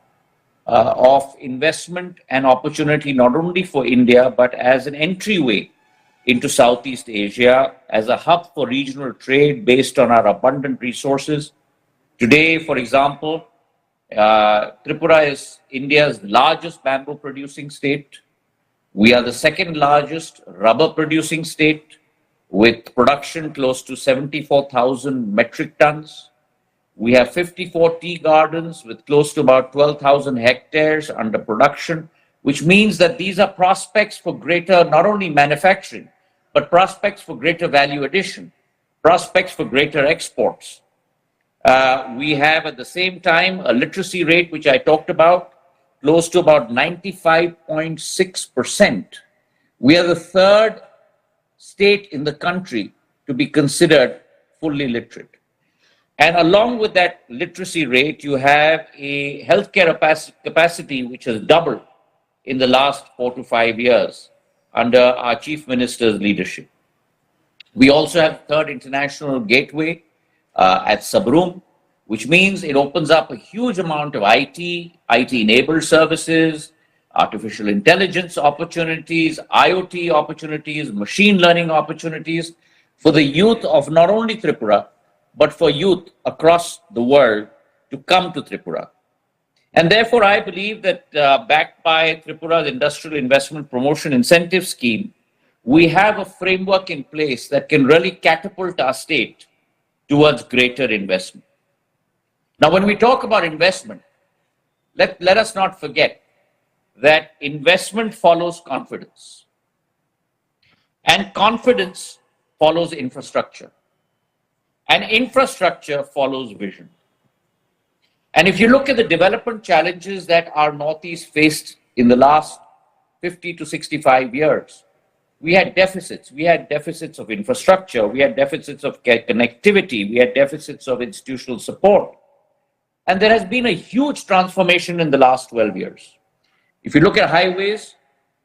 of investment and opportunity, not only for India, but as an entryway into Southeast Asia, as a hub for regional trade based on our abundant resources. Today, for example, Tripura is India's largest bamboo producing state. We are the second largest rubber producing state with production close to 74,000 metric tons. We have 54 tea gardens with close to about 12,000 hectares under production, which means that these are prospects for greater, not only manufacturing, but prospects for greater value addition, prospects for greater exports. We have at the same time a literacy rate, which I talked about, close to about 95.6%. We are the third state in the country to be considered fully literate. And along with that literacy rate, you have a healthcare capacity which has doubled in the last 4 to 5 years under our Chief Minister's leadership. We also have third international gateway at Sabroom, which means it opens up a huge amount of IT-enabled services, artificial intelligence opportunities, IoT opportunities, machine learning opportunities for the youth of not only Tripura, but for youth across the world to come to Tripura. And therefore, I believe that backed by Tripura's Industrial Investment Promotion Incentive Scheme, we have a framework in place that can really catapult our state towards greater investment. Now, when we talk about investment, let us not forget that investment follows confidence, and confidence follows infrastructure, and infrastructure follows vision. And if you look at the development challenges that our Northeast faced in the last 50 to 65 years, we had deficits. We had deficits of infrastructure. We had deficits of connectivity. We had deficits of institutional support. And there has been a huge transformation in the last 12 years. If you look at highways,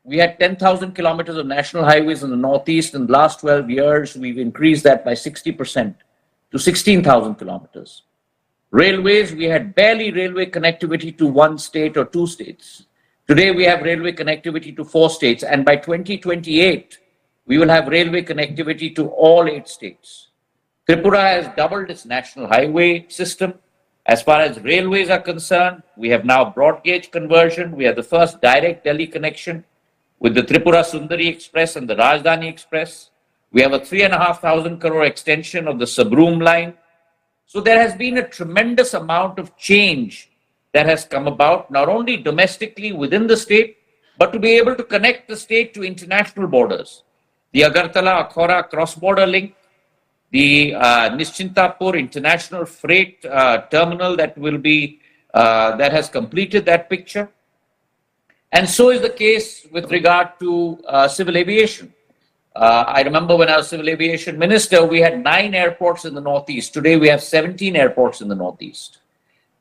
we had 10,000 kilometers of national highways in the Northeast. In the last 12 years, we've increased that by 60% to 16,000 kilometers. Railways, we had barely railway connectivity to one state or two states. Today, we have railway connectivity to 4 states, and by 2028, we will have railway connectivity to all 8 states. Tripura has doubled its national highway system. As far as railways are concerned, we have now broad gauge conversion. We have the first direct Delhi connection with the Tripura Sundari Express and the Rajdhani Express. We have a 3,500 crore extension of the Sabroom line. So there has been a tremendous amount of change that has come about, not only domestically within the state, but to be able to connect the state to international borders. The Agartala-Akhora cross-border link, the Nischintapur International Freight Terminal that will be, that has completed that picture. And so is the case with regard to civil aviation. I remember when I was Civil Aviation Minister, we had 9 airports in the Northeast. Today we have 17 airports in the Northeast.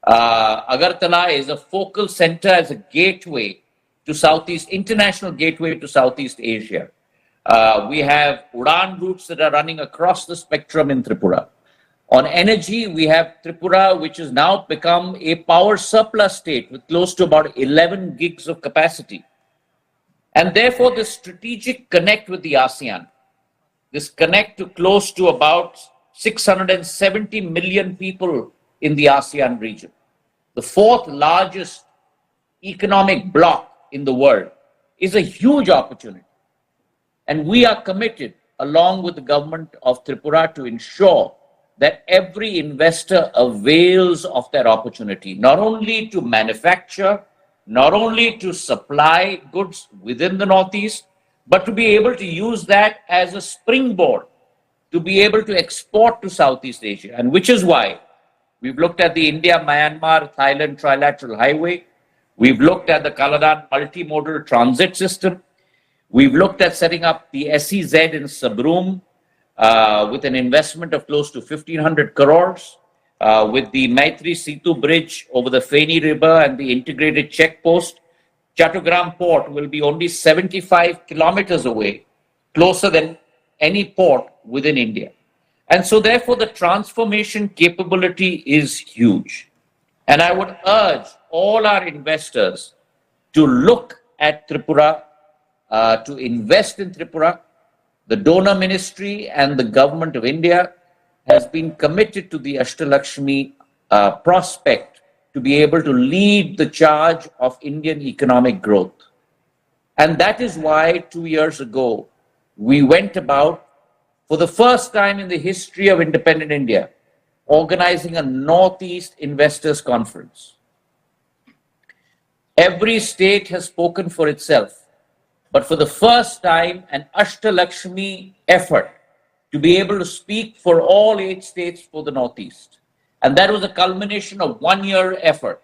Agartala is a focal center as a gateway to Southeast, international gateway to Southeast Asia. We have Udan routes that are running across the spectrum in Tripura. On energy, we have Tripura, which has now become a power surplus state with close to about 11 gigs of capacity. And therefore, the strategic connect with the ASEAN, this connect to close to about 670 million people in the ASEAN region, the 4th largest economic bloc in the world, is a huge opportunity. And we are committed, along with the government of Tripura, to ensure that every investor avails of that opportunity, not only to manufacture, not only to supply goods within the Northeast, but to be able to use that as a springboard to be able to export to Southeast Asia, and which is why we've looked at the India-Myanmar-Thailand trilateral highway. We've looked at the Kaladan multimodal transit system. We've looked at setting up the SEZ in Sabroom with an investment of close to 1,500 crores, with the Maitri Setu bridge over the Feni River and the integrated checkpost. Chattogram port will be only 75 kilometers away, closer than any port within India. And so therefore the transformation capability is huge. And I would urge all our investors to look at Tripura, to invest in Tripura. The donor ministry and the government of India has been committed to the Ashtalakshmi prospect to be able to lead the charge of Indian economic growth. And that is why 2 years ago, we went about, for the first time in the history of independent India, organizing a Northeast Investors Conference. Every state has spoken for itself, but for the first time, an Ashtalakshmi effort to be able to speak for all 8 states for the Northeast. And that was a culmination of 1 year effort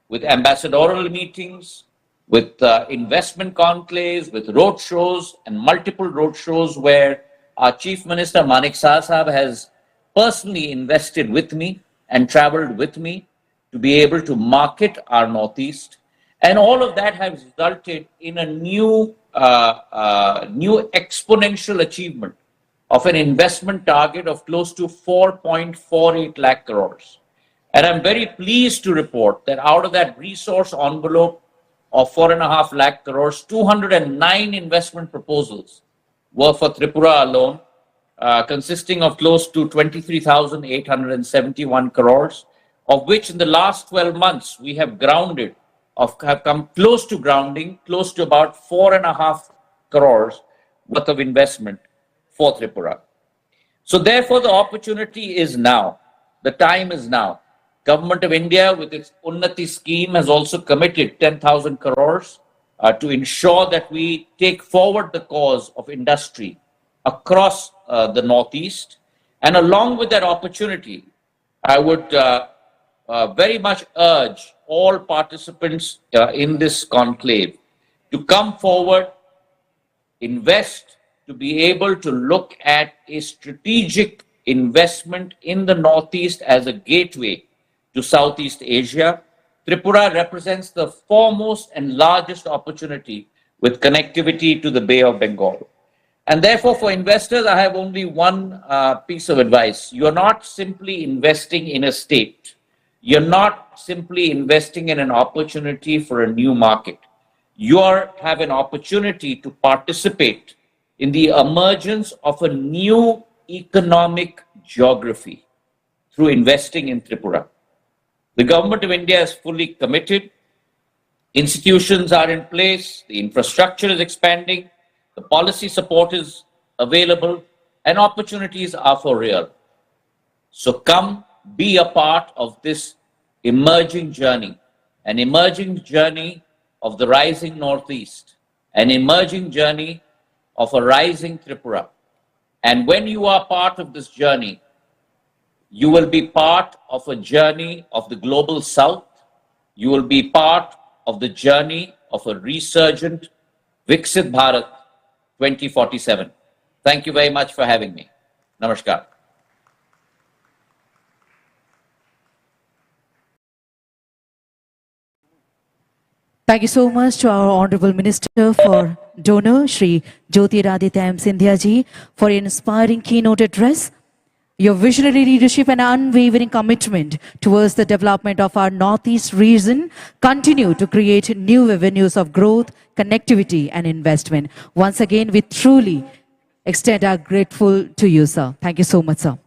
with ambassadorial meetings, with investment conclaves, with roadshows and multiple roadshows where our Chief Minister Manik Sahab has personally invested with me and traveled with me to be able to market our Northeast. And all of that has resulted in a new exponential achievement of an investment target of close to 4.48 lakh crores. And I'm very pleased to report that out of that resource envelope of 4.5 lakh crores, 209 investment proposals were for Tripura alone, consisting of close to 23,871 crores, of which in the last 12 months we have come close to grounding, close to about 4.5 crores worth of investment for Tripura. So therefore the opportunity is now, the time is now. Government of India with its Unnati scheme has also committed 10,000 crores to ensure that we take forward the cause of industry across the Northeast. And along with that opportunity, I would very much urge all participants in this conclave to come forward, invest, to be able to look at a strategic investment in the Northeast as a gateway to Southeast Asia. Tripura represents the foremost and largest opportunity with connectivity to the Bay of Bengal. And therefore, for investors, I have only one piece of advice. You're not simply investing in a state. You're not simply investing in an opportunity for a new market. You have an opportunity to participate in the emergence of a new economic geography through investing in Tripura. The government of India is fully committed. Institutions are in place. The infrastructure is expanding. The policy support is available and opportunities are for real. So come be a part of this emerging journey, an emerging journey of the rising Northeast, an emerging journey of a rising Tripura. And when you are part of this journey, you will be part of a journey of the global South. You will be part of the journey of a resurgent Viksit Bharat 2047. Thank you very much for having me. Namaskar. Thank you so much to our Honorable Minister for Donor, Shri Jyotiraditya Scindia ji, for an inspiring keynote address. Your visionary leadership and unwavering commitment towards the development of our Northeast region continue to create new avenues of growth, connectivity, and investment. Once again, we truly extend our grateful to you, sir. Thank you so much, sir.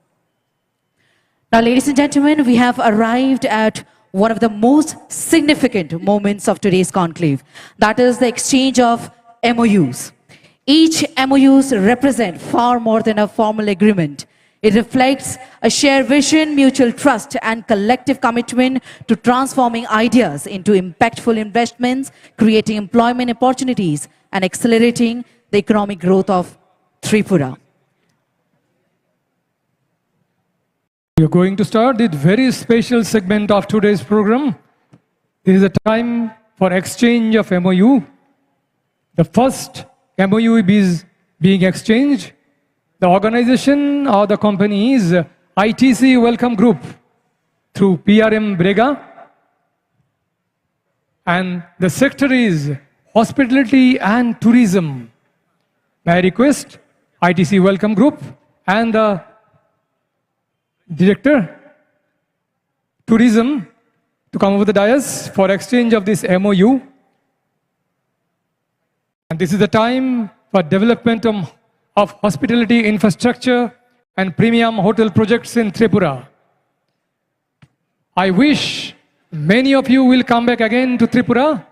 Now, ladies and gentlemen, we have arrived at one of the most significant moments of today's conclave. That is the exchange of MOUs. Each MOUs represent far more than a formal agreement. It reflects a shared vision, mutual trust, and collective commitment to transforming ideas into impactful investments, creating employment opportunities, and accelerating the economic growth of Tripura. We are going to start this very special segment of today's program. This is a time for exchange of MOU. The first MOU is being exchanged. The organization or the company is ITC Welcome Group through PRM Brega. And the sector is hospitality and tourism. May I request ITC Welcome Group and the Director, Tourism, to come over the dais for exchange of this MOU. And this is the time for development of hospitality infrastructure and premium hotel projects in Tripura. I wish many of you will come back again to Tripura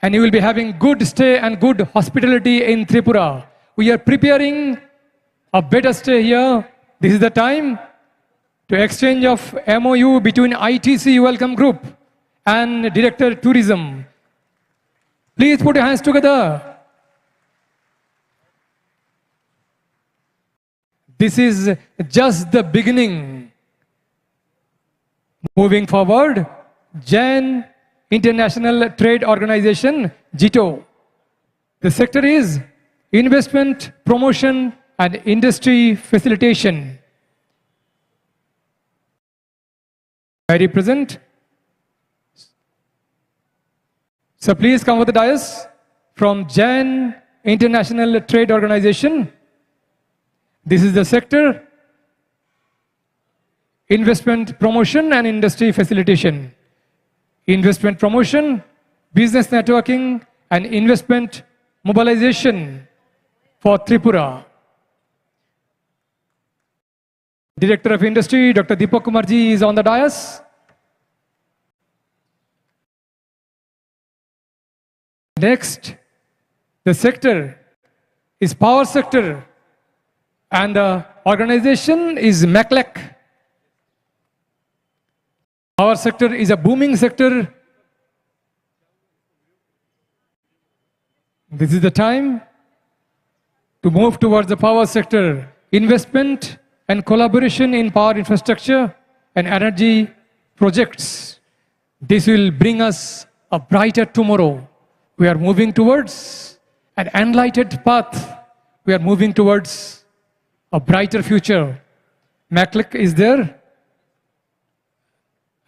and you will be having good stay and good hospitality in Tripura. We are preparing a better stay here. This is the time to exchange of MOU between ITC Welcome Group and Director Tourism. Please put your hands together. This is just the beginning. Moving forward, Jain International Trade Organization, JITO. The sector is investment, promotion, and industry facilitation. I represent. So please come with the dais from Jain International Trade Organization. This is the sector, investment promotion and industry facilitation. Investment promotion, business networking, and investment mobilization for Tripura. Director of Industry, Dr. Deepak Kumarji is on the dais. Next, the sector is power sector and the organization is MACLEC. Power sector is a booming sector. This is the time to move towards the power sector. Investment and collaboration in power infrastructure and energy projects. This will bring us a brighter tomorrow. We are moving towards an enlightened path. We are moving towards a brighter future. MACLEC is there.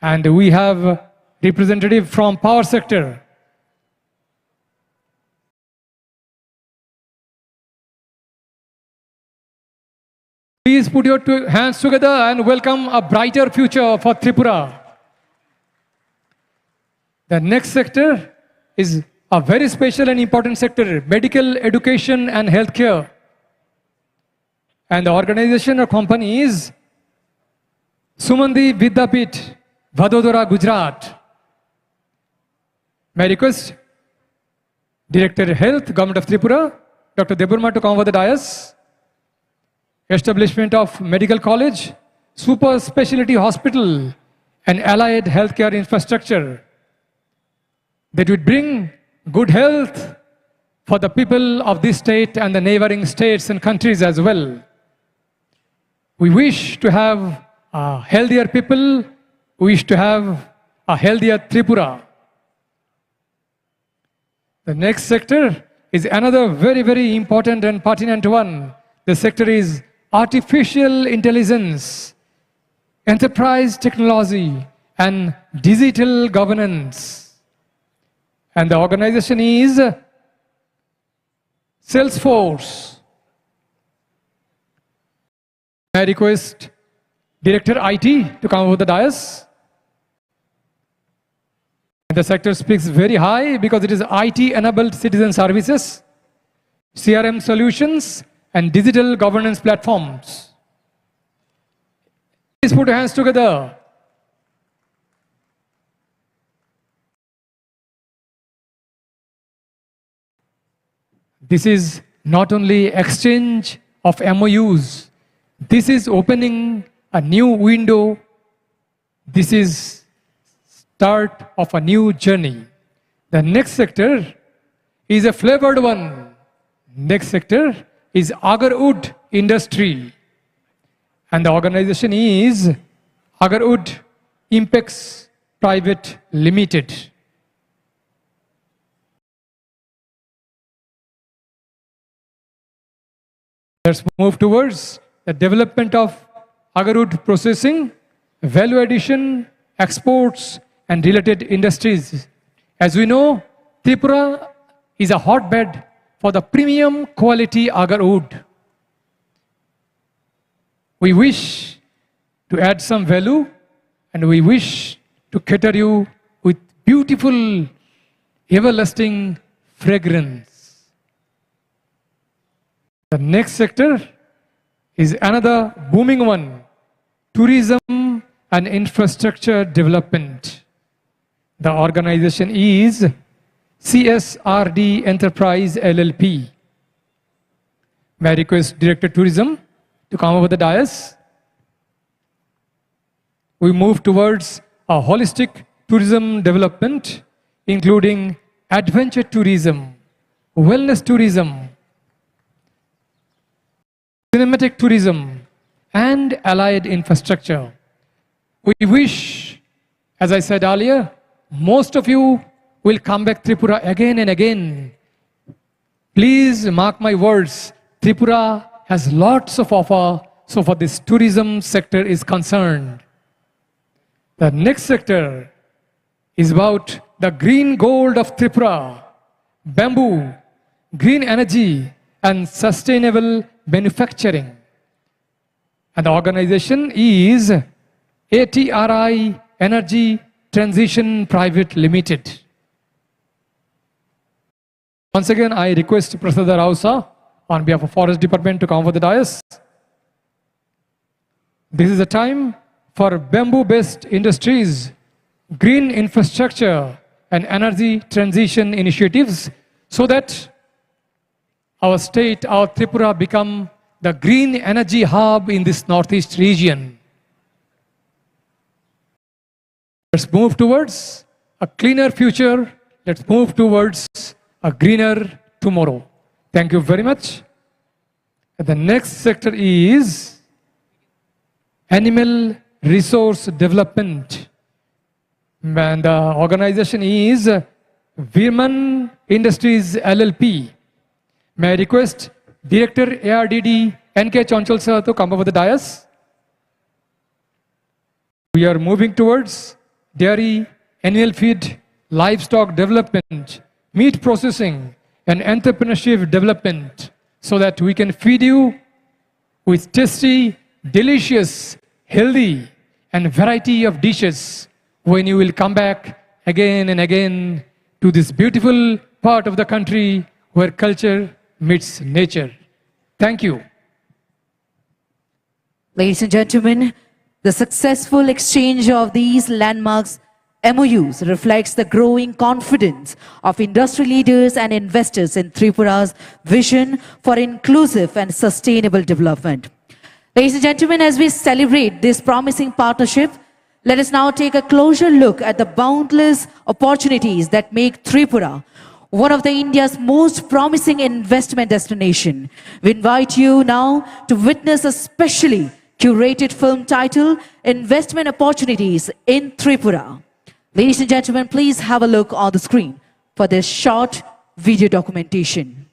And we have a representative from power sector. Please put your hands together and welcome a brighter future for Tripura. The next sector is a very special and important sector, medical education and healthcare. And the organization or company is Sumandi Vidyapith, Vadodara, Gujarat. May I request Director Health, Government of Tripura, Dr. Deburma to come over the dais. Establishment of medical college, super specialty hospital, and allied healthcare infrastructure that would bring good health for the people of this state and the neighboring states and countries as well. We wish to have healthier people. We wish to have a healthier Tripura. The next sector is another very, very important and pertinent one. The sector is artificial intelligence, enterprise technology, and digital governance. And the organization is Salesforce. I request Director IT to come over the dais. The sector speaks very high because it is IT-enabled citizen services, CRM solutions, and digital governance platforms. Please put your hands together. This is not only exchange of MOUs, this is opening a new window. This is start of a new journey. The next sector is a flavored one. Next sector is agarwood industry. And the organization is Agarwood Impex Private Limited. Let's move towards the development of agarwood processing, value addition, exports, and related industries. As we know, Tripura is a hotbed for the premium quality agarwood. We wish to add some value, and we wish to cater you with beautiful, everlasting fragrance. The next sector is another booming one, tourism and infrastructure development. The organization is CSRD Enterprise LLP. May I request Director Tourism to come over the dais. We move towards a holistic tourism development, including adventure tourism, wellness tourism, cinematic tourism, and allied infrastructure. We wish, as I said earlier, most of you will come back Tripura again and again. Please mark my words, Tripura has lots of offer, so for this tourism sector is concerned. The next sector is about the green gold of Tripura, bamboo, green energy, and sustainable manufacturing. And the organization is ATRI Energy Transition Private Limited. Once again, I request Prasada Rausa on behalf of Forest Department to come over the dais. This is a time for bamboo-based industries, green infrastructure, and energy transition initiatives so that our state, our Tripura, become the green energy hub in this northeast region. Let's move towards a cleaner future. Let's move towards a greener tomorrow. Thank you very much. And the next sector is animal resource development. And the organization is Virman Industries LLP. May I request Director ARDD NK Chonchal sir to come over the dais. We are moving towards dairy, animal feed, livestock development, meat processing, and entrepreneurship development so that we can feed you with tasty, delicious, healthy, and variety of dishes when you will come back again and again to this beautiful part of the country where culture meets nature. Thank you. Ladies and gentlemen, the successful exchange of these landmarks MOUs reflects the growing confidence of industry leaders and investors in Tripura's vision for inclusive and sustainable development. Ladies and gentlemen, as we celebrate this promising partnership, let us now take a closer look at the boundless opportunities that make Tripura one of India's most promising investment destination. We invite you now to witness a specially curated film titled Investment Opportunities in Tripura. Ladies and gentlemen, please have a look on the screen for this short video documentation.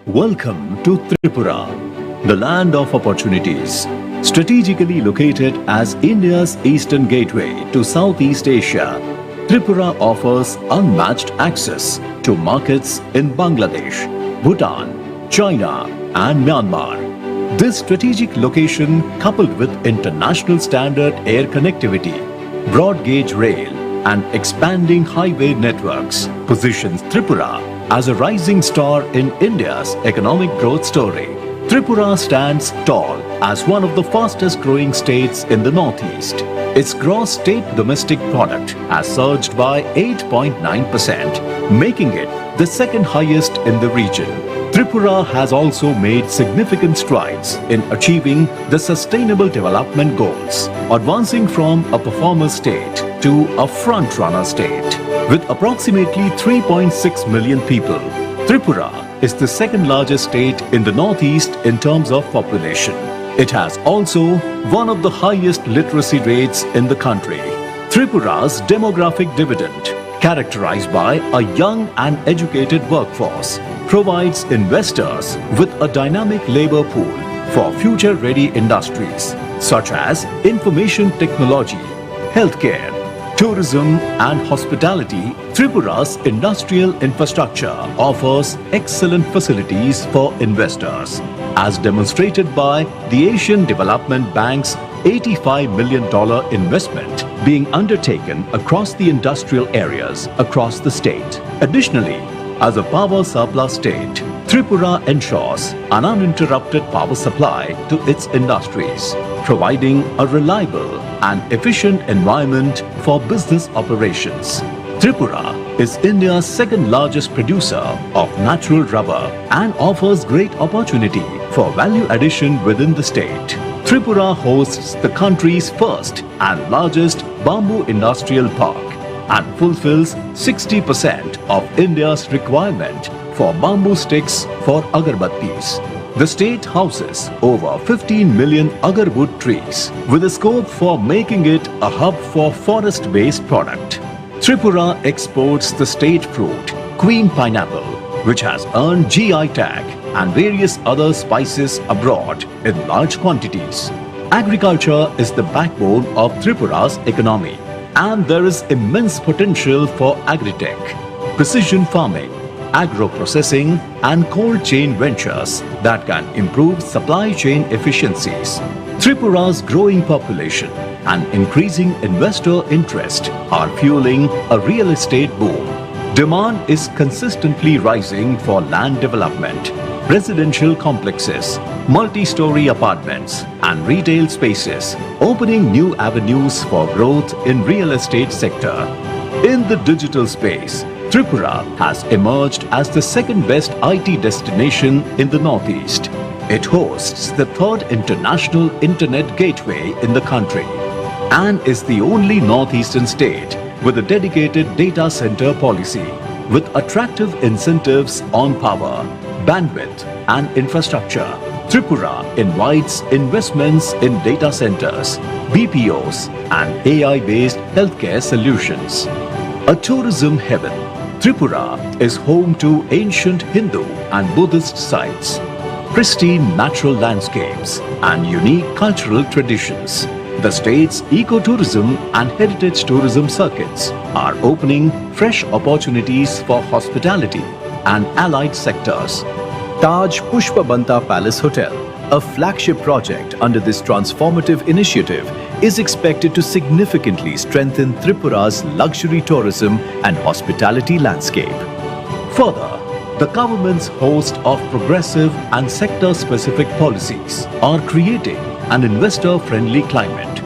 Welcome to Tripura, the land of opportunities. Strategically located as India's eastern gateway to Southeast Asia, Tripura offers unmatched access to markets in Bangladesh, Bhutan, China, and Myanmar. This strategic location, coupled with international standard air connectivity, broad gauge rail, and expanding highway networks, positions Tripura as a rising star in India's economic growth story. Tripura stands tall as one of the fastest growing states in the Northeast. Its gross state domestic product has surged by 8.9%, making it the second highest in the region. Tripura has also made significant strides in achieving the Sustainable Development Goals, advancing from a performer state to a front-runner state. With approximately 3.6 million people, Tripura is the second largest state in the northeast in terms of population. It has also one of the highest literacy rates in the country. Tripura's demographic dividend, characterized by a young and educated workforce, provides investors with a dynamic labor pool for future-ready industries such as information technology, healthcare, tourism and hospitality. Tripura's industrial infrastructure offers excellent facilities for investors, as demonstrated by the Asian Development Bank's $85 million investment being undertaken across the industrial areas across the state. Additionally, as a power surplus state, Tripura ensures an uninterrupted power supply to its industries, providing a reliable and efficient environment for business operations. Tripura is India's second largest producer of natural rubber and offers great opportunity for value addition within the state. Tripura hosts the country's first and largest bamboo industrial park and fulfills 60% of India's requirement for bamboo sticks for agarbattis. The state houses over 15 million agarwood trees with a scope for making it a hub for forest-based product. Tripura exports the state fruit, queen pineapple, which has earned GI tag, and various other spices abroad in large quantities. Agriculture is the backbone of Tripura's economy, and there is immense potential for agritech, precision farming, agro-processing and cold chain ventures that can improve supply chain efficiencies. Tripura's growing population and increasing investor interest are fueling a real estate boom. Demand is consistently rising for land development, residential complexes, multi-story apartments and retail spaces, opening new avenues for growth in real estate sector. In the digital space, Tripura has emerged as the second best IT destination in the Northeast. It hosts the third international internet gateway in the country and is the only Northeastern state with a dedicated data center policy with attractive incentives on power, bandwidth and infrastructure. Tripura invites investments in data centers, BPOs and AI-based healthcare solutions. A tourism heaven, Tripura is home to ancient Hindu and Buddhist sites, pristine natural landscapes and unique cultural traditions. The state's ecotourism and heritage tourism circuits are opening fresh opportunities for hospitality and allied sectors. Taj Pushpabanta Palace Hotel, a flagship project under this transformative initiative, is expected to significantly strengthen Tripura's luxury tourism and hospitality landscape. Further, the government's host of progressive and sector-specific policies are creating an investor-friendly climate.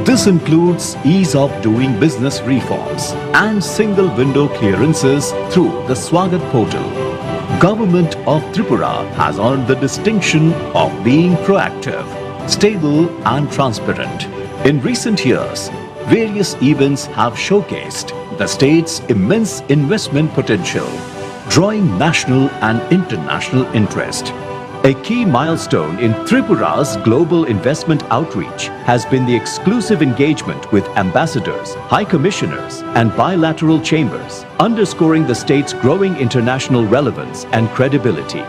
This includes ease of doing business reforms and single window clearances through the Swagat portal. Government of Tripura has earned the distinction of being proactive, stable and transparent. In recent years, various events have showcased the state's immense investment potential, drawing national and international interest. A key milestone in Tripura's global investment outreach has been the exclusive engagement with ambassadors, high commissioners, and bilateral chambers, underscoring the state's growing international relevance and credibility.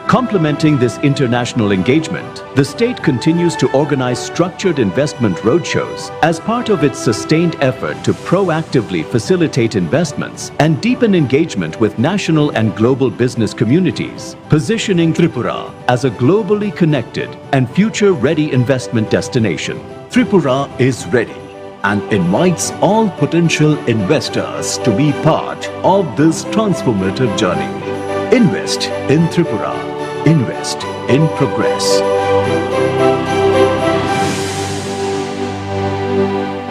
Complementing this international engagement, the state continues to organize structured investment roadshows as part of its sustained effort to proactively facilitate investments and deepen engagement with national and global business communities, positioning Tripura as a globally connected and future-ready investment destination. Tripura is ready and invites all potential investors to be part of this transformative journey. Invest in Tripura. Invest in progress.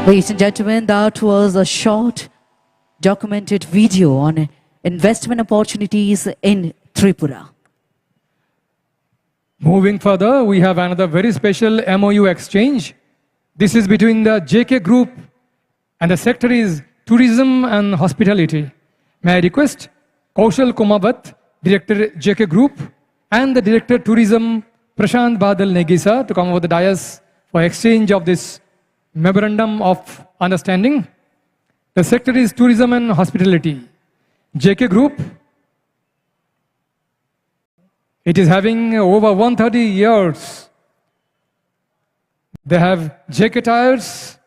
Ladies and gentlemen, that was a short documented video on investment opportunities in Tripura. Moving further, we have another very special MOU exchange. This is between the JK Group and the sector is tourism and hospitality. May I request Kaushal Kumabat, Director JK Group, and the Director Tourism Prashant Badal Negisa to come over the dais for exchange of this memorandum of understanding. The sector is tourism and hospitality. JK Group, it is having over 130 years. They have JK Tires,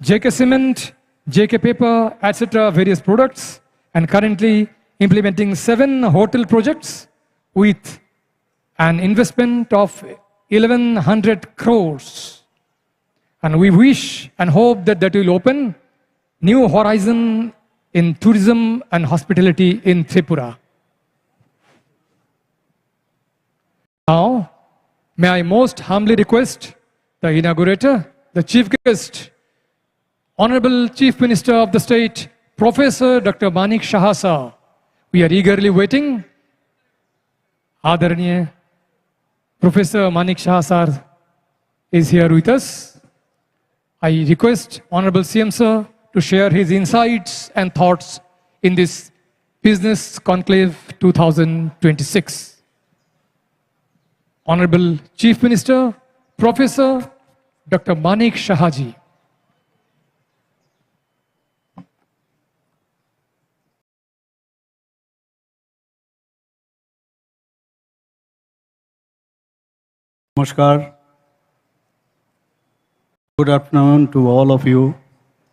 JK Cement, JK Paper, etc. various products, and currently implementing 7 hotel projects with an investment of 1100 crores. And we wish and hope that that will open new horizon in tourism and hospitality in Tripura. Now, may I most humbly request the inaugurator, the chief guest, Honorable Chief Minister of the State, Professor Dr. Manik Shah sir. We are eagerly waiting. Adaraniya Professor Manik Shah sir is here with us. I request Honorable CM sir to share his insights and thoughts in this Business Conclave 2026. Honorable Chief Minister, Professor Dr. Manik Shah ji. Namaskar. Good afternoon to all of you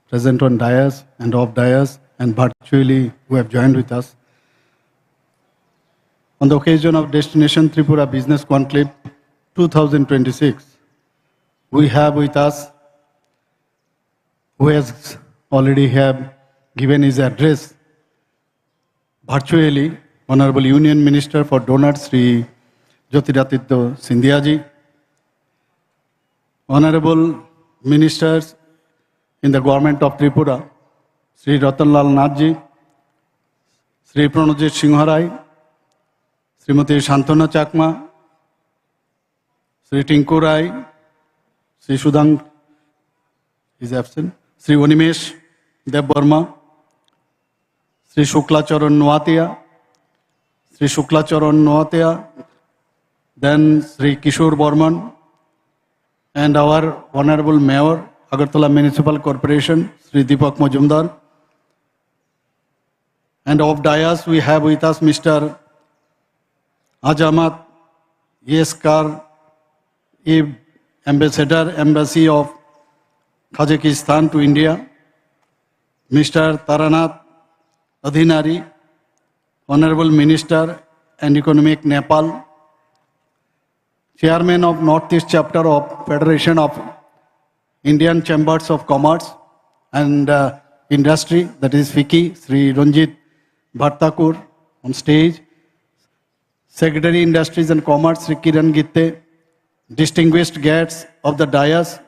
present on dais and off dais and virtually who have joined with us. On the occasion of Destination Tripura Business Conclave 2026, we have with us, who has already have given his address virtually, Honorable Union Minister for Donors, Sri Jyotiraditya Scindia ji, Honorable Ministers in the Government of Tripura, Sri Ratanlal Nath ji, Sri Pranojit Singharai, Srimati Shantana Chakma, Sri Tinku Rai, Sri Sudang is absent, Sri Unimesh Dev Burma, Sri Shukla Charan Noatia, then Sri Kishore Burman, and our Honorable Mayor, Agartala Municipal Corporation, Sri Deepak Majumdar. And of dais, we have with us Mr. Ajamat Yeskar, Ambassador, Embassy of Kazakhstan to India, Mr. Taranath Adhinari, Honorable Minister and Economic Nepal, Chairman of Northeast Chapter of Federation of Indian Chambers of Commerce and Industry, that is FICCI, Sri Ranjit Bhattakur on stage, Secretary Industries and Commerce, Sri Kiran Gitte, distinguished guests of the dais,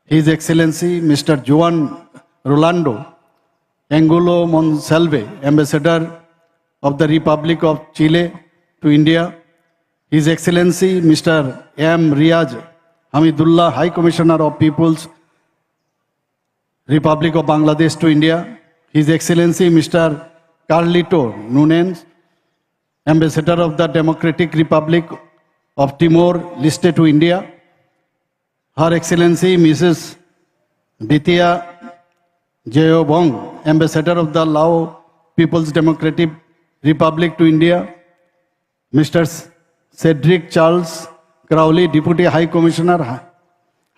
His Excellency Mr. Juan Rolando Angulo Monsalve, Ambassador of the Republic of Chile to India, His Excellency Mr. M. Riaz Hamidullah, High Commissioner of People's Republic of Bangladesh to India, His Excellency Mr. Carlito Nunes, Ambassador of the Democratic Republic of Timor Leste to India, Her Excellency Mrs. Ditya Jeobong, Ambassador of the Lao People's Democratic Republic to India, Mr. Cedric Charles Crowley, Deputy High Commissioner,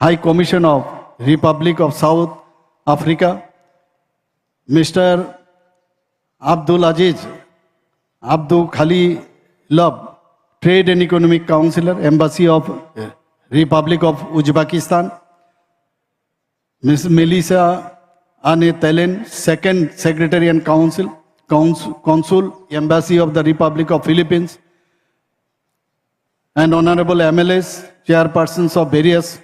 High Commission of Republic of South Africa, Mr. Abdul Aziz Abdul Khalilov, Trade and Economic Counselor, Embassy of Republic of Uzbekistan, Ms. Melissa Anne Telen, Second Secretary and Consul, Embassy of the Republic of Philippines, and Honorable MLAs, Chairpersons of various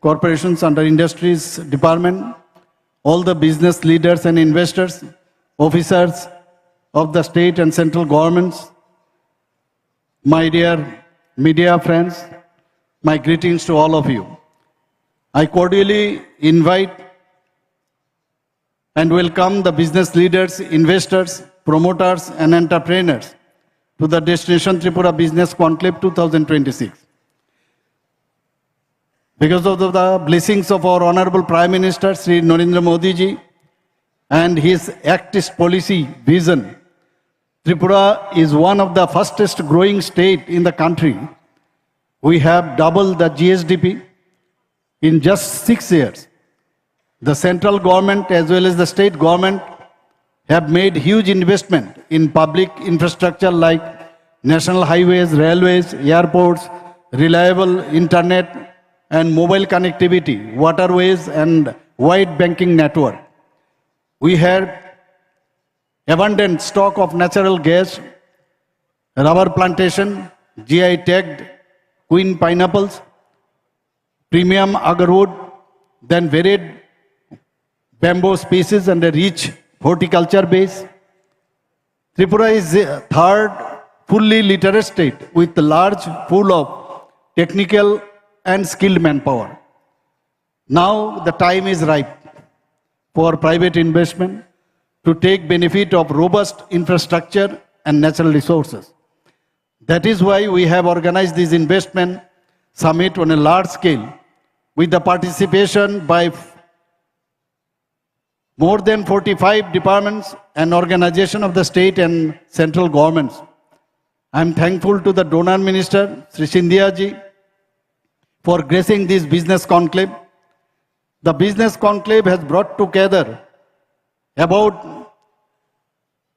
corporations under Industries Department, all the business leaders and investors, officers of the state and central governments, my dear media friends, my greetings to all of you. I cordially invite and welcome the business leaders, investors, promoters and entrepreneurs to the Destination Tripura Business Conclave 2026. Because of the blessings of our Honorable Prime Minister, Sri Narendra Modi ji, and his activist policy vision, Tripura is one of the fastest growing state in the country. We have doubled the GSDP in just 6 years. The central government as well as the state government have made huge investment in public infrastructure like national highways, railways, airports, reliable internet and mobile connectivity, waterways and wide banking network. We have abundant stock of natural gas, rubber plantation, GI tagged queen pineapples, premium agarwood, then varied bamboo species and a rich horticulture base. Tripura is the third fully literate state with a large pool of technical and skilled manpower. Now the time is ripe for private investment to take benefit of robust infrastructure and natural resources. That is why we have organized this investment summit on a large scale with the participation by more than 45 departments and organizations of the state and central governments. I am thankful to the donor minister, Sri Scindia ji, for gracing this business conclave. The business conclave has brought together about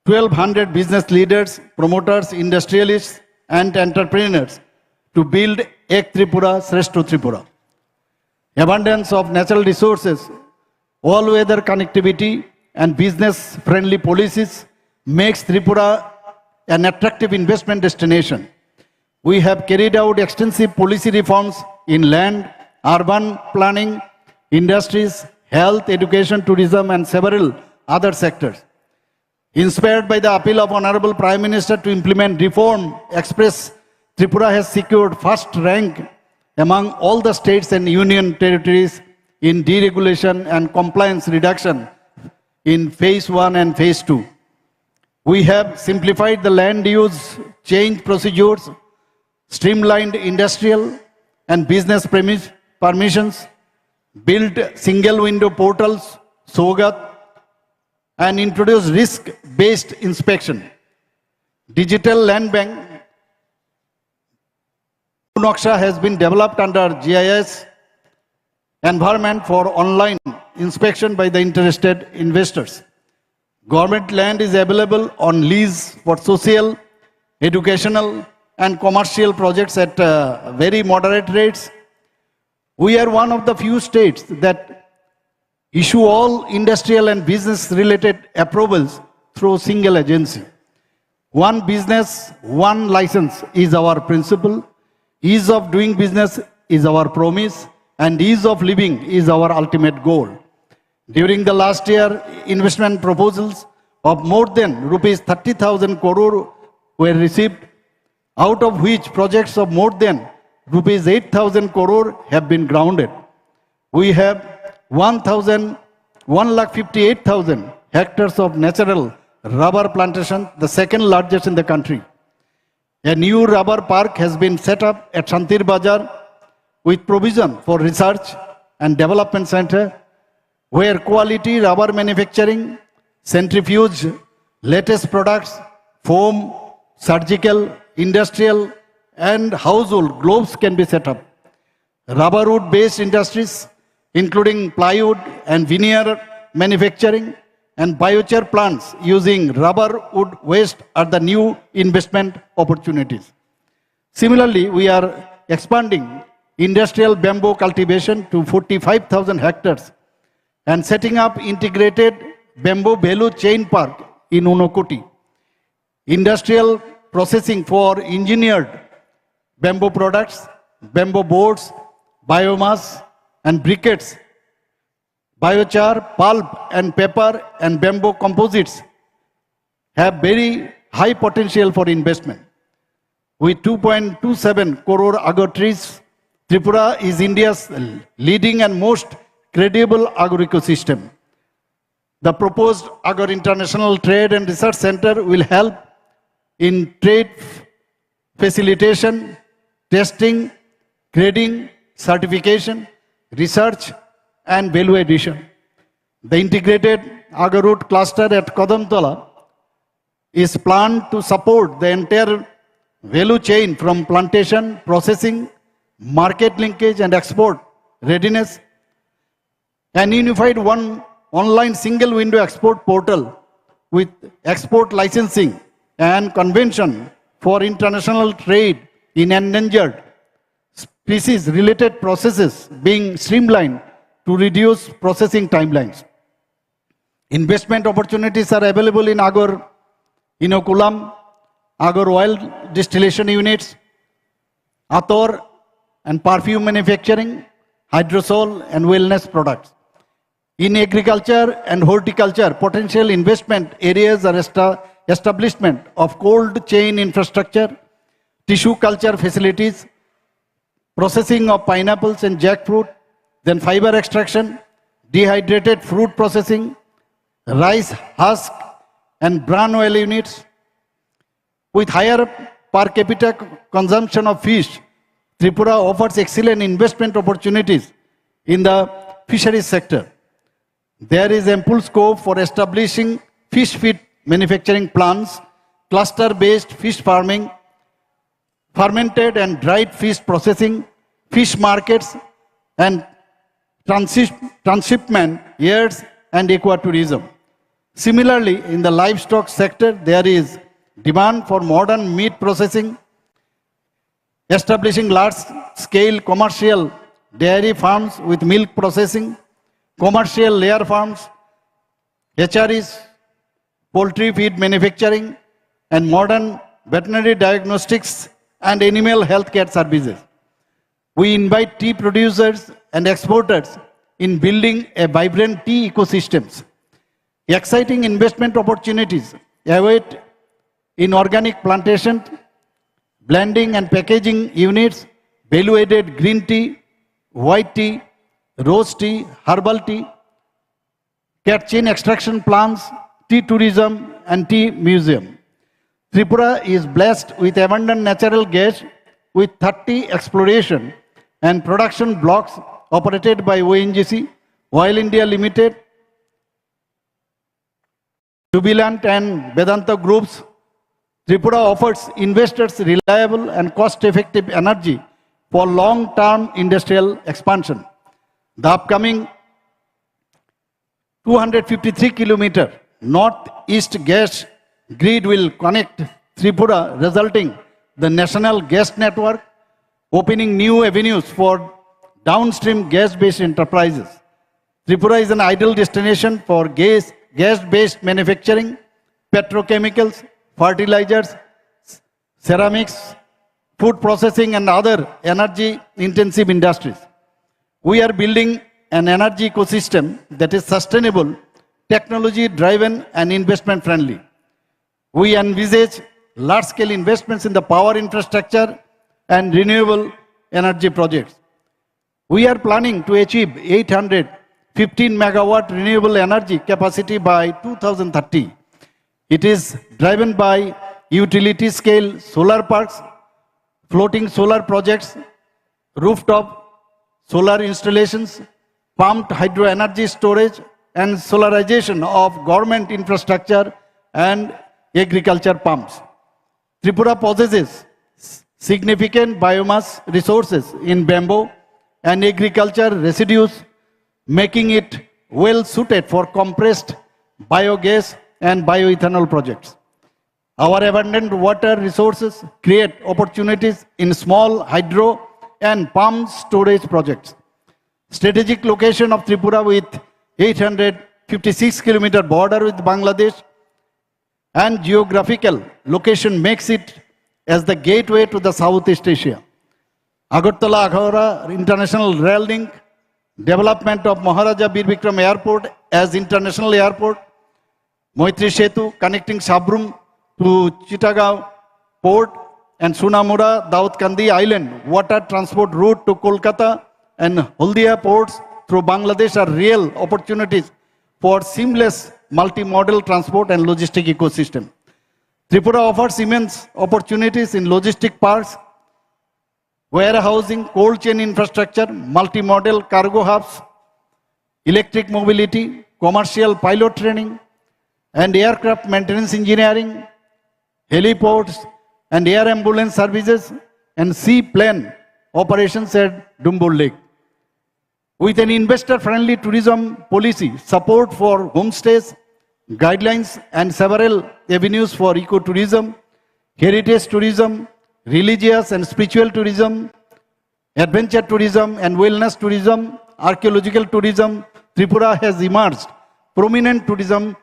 1,200 business leaders, promoters, industrialists, and entrepreneurs to build Ek Tripura, Shreshto Tripura. Abundance of natural resources, all-weather connectivity, and business-friendly policies makes Tripura an attractive investment destination. We have carried out extensive policy reforms in land, urban planning, industries, health, education, tourism, and several other sectors. Inspired by the appeal of Honorable Prime Minister to implement Reform Express, Tripura has secured first rank among all the states and union territories in deregulation and compliance reduction in phase 1 and phase 2. We have simplified the land use change procedures, streamlined industrial and business permissions, built single window portals, SOGAT, and introduced risk-based inspection. Digital land bank Naksha has been developed under GIS environment for online inspection by the interested investors. Government land is available on lease for social, educational, and commercial projects at very moderate rates. We are one of the few states that issue all industrial and business-related approvals through single agency. One business, one license is our principle. Ease of doing business is our promise, and ease of living is our ultimate goal. During the last year, investment proposals of more than rupees 30,000 crore were received, out of which projects of more than rupees 8,000 crore have been grounded. We have 1,58,000 hectares of natural rubber plantation, the second largest in the country. A new rubber park has been set up at Shantir Bazar with provision for research and development center, where quality rubber manufacturing, centrifuge, latest products, foam, surgical, industrial, and household gloves can be set up. Rubber wood-based industries, including plywood and veneer manufacturing, and biochar plants using rubber wood waste are the new investment opportunities. Similarly, we are expanding industrial bamboo cultivation to 45,000 hectares and setting up integrated bamboo value chain park in Unokoti. Industrial processing for engineered bamboo products, bamboo boards, biomass and briquettes, biochar, pulp and paper and bamboo composites have very high potential for investment. With 2.27 crore agar trees, Tripura is India's leading and most credible agro ecosystem. The proposed Agar International Trade and Research Center will help in trade facilitation, testing, grading, certification, research, and value addition. The integrated agarwood cluster at Kodamtola is planned to support the entire value chain from plantation, processing, market linkage, and export readiness. An unified online single window export portal with export licensing and convention for international trade in endangered species related processes being streamlined to reduce processing timelines. Investment opportunities are available in Agar Inoculam, Agar oil distillation units, Ator and perfume manufacturing, hydrosol and wellness products. In agriculture and horticulture, potential investment areas are establishment of cold chain infrastructure, tissue culture facilities, processing of pineapples and jackfruit, then fiber extraction, dehydrated fruit processing, rice husk and bran oil units. With higher per capita consumption of fish, Tripura offers excellent investment opportunities in the fisheries sector. There is ample scope for establishing fish feed manufacturing plants, cluster-based fish farming, fermented and dried fish processing, fish markets, and transshipment yards and ecotourism. Similarly, in the livestock sector, there is demand for modern meat processing, establishing large-scale commercial dairy farms with milk processing, commercial layer farms, hatcheries, poultry feed manufacturing, and modern veterinary diagnostics and animal health care services. We invite tea producers and exporters in building a vibrant tea ecosystems. Exciting investment opportunities await in organic plantation, blending and packaging units, value-added green tea, white tea, rose tea, herbal tea, cat chain extraction plants, tea tourism, and tea museum. Tripura is blessed with abundant natural gas with 30 exploration and production blocks operated by ONGC, Oil India Limited, Jubilant and Vedanta groups. Tripura offers investors reliable and cost-effective energy for long-term industrial expansion. The upcoming 253-kilometer northeast gas grid will connect Tripura, resulting the national gas network, opening new avenues for downstream gas-based enterprises. Tripura is an ideal destination for gas-based manufacturing, petrochemicals, fertilizers, ceramics, food processing, and other energy-intensive industries. We are building an energy ecosystem that is sustainable, technology-driven, and investment-friendly. We envisage large-scale investments in the power infrastructure and renewable energy projects. We are planning to achieve 815 megawatt renewable energy capacity by 2030. It is driven by utility-scale solar parks, floating solar projects, rooftop solar installations, pumped hydro energy storage, and solarization of government infrastructure and agriculture pumps. Tripura possesses significant biomass resources in bamboo and agriculture residues, making it well suited for compressed biogas and bioethanol projects. Our abundant water resources create opportunities in small hydro and pump storage projects. Strategic location of Tripura with 856-kilometer border with Bangladesh and geographical location makes it as the gateway to the Southeast Asia. Agartala Aghora International Rail Link, development of Maharaja Bir Bikram Airport as international airport, Moitri Setu connecting Sabrum to Chittagong Port, and Sunamura Daudkandi Island water transport route to Kolkata and Haldia ports through Bangladesh are real opportunities for seamless multimodal transport and logistic ecosystem. Tripura offers immense opportunities in logistic parks, warehousing, cold chain infrastructure, multimodal cargo hubs, electric mobility, commercial pilot training, and aircraft maintenance engineering, heliports, and air ambulance services, and seaplane operations at Dumbur Lake. With an investor-friendly tourism policy, support for homestays, guidelines, and several avenues for ecotourism, heritage tourism, religious and spiritual tourism, adventure tourism, and wellness tourism, archaeological tourism, Tripura has emerged prominent tourism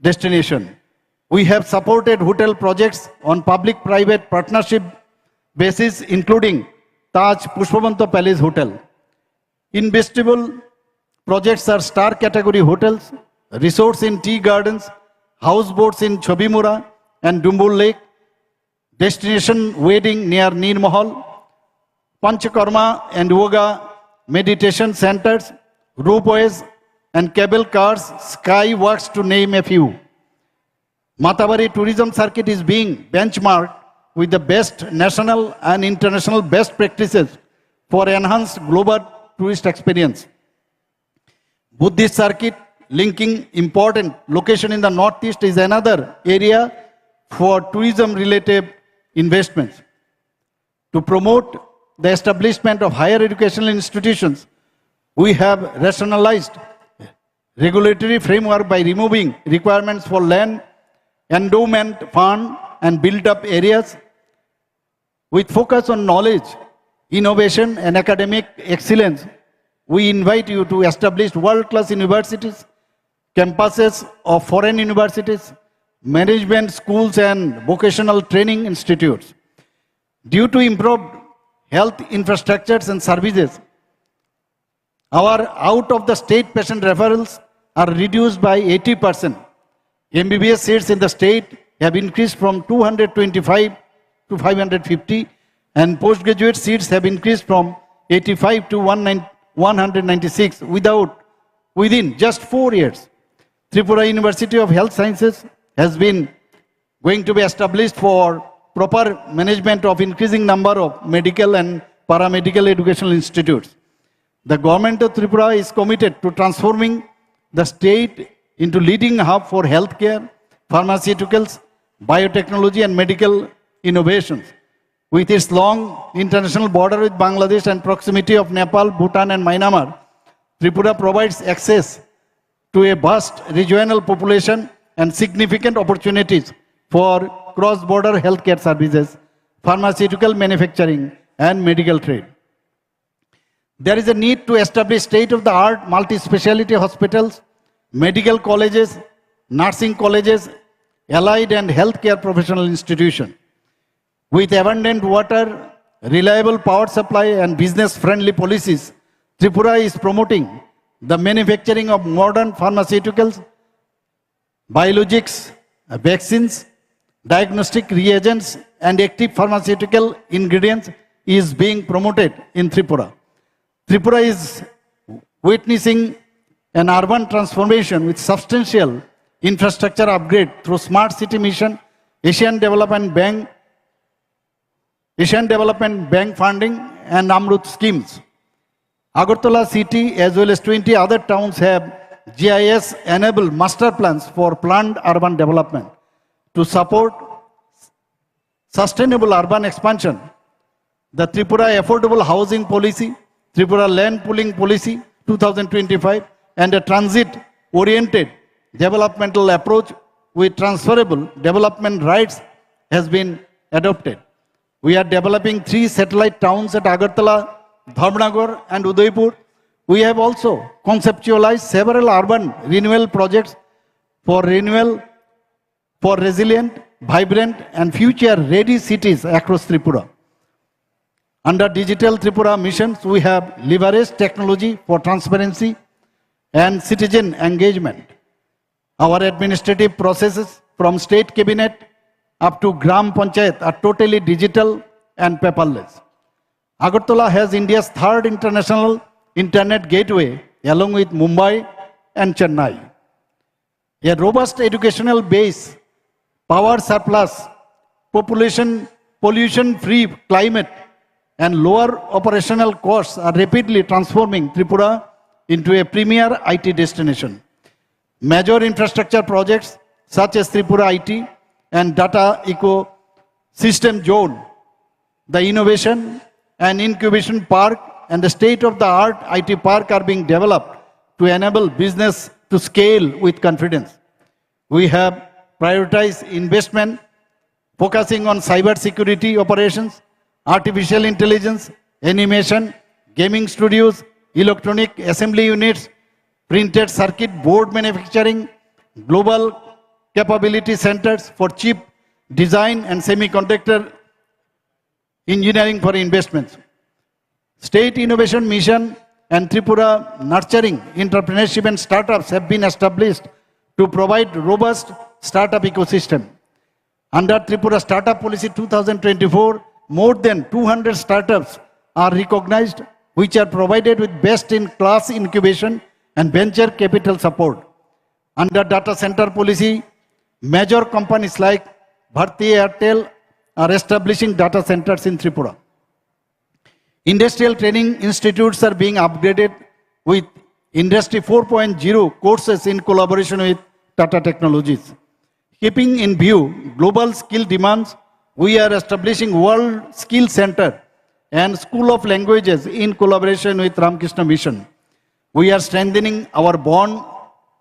destination. We have supported hotel projects on public-private partnership basis, including Taj Pushpavanta Palace Hotel. Investable projects are star category hotels, resorts in tea gardens, houseboats in Chobimura and Dumbur Lake, destination wedding near Neer Mahal, Panchakarma and yoga meditation centers, ropeways and cable cars, sky works to name a few. Matabari tourism circuit is being benchmarked with the best national and international best practices for enhanced global tourist experience. Buddhist circuit linking important location in the northeast is another area for tourism related investments. To promote the establishment of higher educational institutions, we have rationalized regulatory framework by removing requirements for land, endowment fund, and built up areas. With focus on knowledge, innovation, and academic excellence, we invite you to establish world-class universities, campuses of foreign universities, management schools, and vocational training institutes. Due to improved health infrastructures and services, our out-of-the-state patient referrals are reduced by 80%. MBBS seats in the state have increased from 225 to 550, and postgraduate seats have increased from 85 to 196 within just 4 years. Tripura University of Health Sciences has been going to be established for proper management of increasing number of medical and paramedical educational institutes. The government of Tripura is committed to transforming the state into leading hub for healthcare, pharmaceuticals, biotechnology, and medical innovations. With its long international border with Bangladesh and proximity of Nepal, Bhutan, and Myanmar, Tripura provides access to a vast regional population and significant opportunities for cross-border healthcare services, pharmaceutical manufacturing, and medical trade. There is a need to establish state-of-the-art multi-speciality hospitals, medical colleges, nursing colleges, allied and healthcare professional institutions. With abundant water, reliable power supply, and business-friendly policies, Tripura is promoting the manufacturing of modern pharmaceuticals, biologics, vaccines, diagnostic reagents, and active pharmaceutical ingredients is being promoted in Tripura. Tripura is witnessing an urban transformation with substantial infrastructure upgrade through Smart City Mission, Asian Development Bank funding, and Amrut schemes. Agartala city as well as 20 other towns have GIS-enabled master plans for planned urban development to support sustainable urban expansion. The Tripura Affordable Housing Policy, Tripura Land Pooling Policy 2025, and a transit-oriented developmental approach with transferable development rights has been adopted. We are developing 3 satellite towns at Agartala, Dharmnagar, and Udaipur. We have also conceptualized several urban renewal projects for resilient, vibrant, and future-ready cities across Tripura. Under Digital Tripura missions, we have leveraged technology for transparency and citizen engagement. Our administrative processes from state cabinet up to Gram Panchayat are totally digital and paperless. Agartala has India's 3rd international internet gateway along with Mumbai and Chennai. A robust educational base power surplus, pollution-free climate, and lower operational costs are rapidly transforming Tripura into a premier IT destination. Major infrastructure projects such as Tripura IT and Data Ecosystem Zone, the Innovation and Incubation Park, and the state-of-the-art IT park are being developed to enable business to scale with confidence. We have prioritized investment focusing on cyber security operations, artificial intelligence, animation, gaming studios, electronic assembly units, printed circuit board manufacturing, global capability centers for chip design and semiconductor engineering for investments. State Innovation Mission and Tripura Nurturing Entrepreneurship and Startups have been established to provide robust startup ecosystem. Under Tripura Startup Policy 2024, more than 200 startups are recognized, which are provided with best-in-class incubation and venture capital support. Under Data Center Policy, major companies like Bharti Airtel are establishing data centers in Tripura. Industrial training institutes are being upgraded with Industry 4.0 courses in collaboration with Tata Technologies. Keeping in view global skill demands, we are establishing World Skill Center and School of Languages in collaboration with Ramakrishna Mission. We are strengthening our bond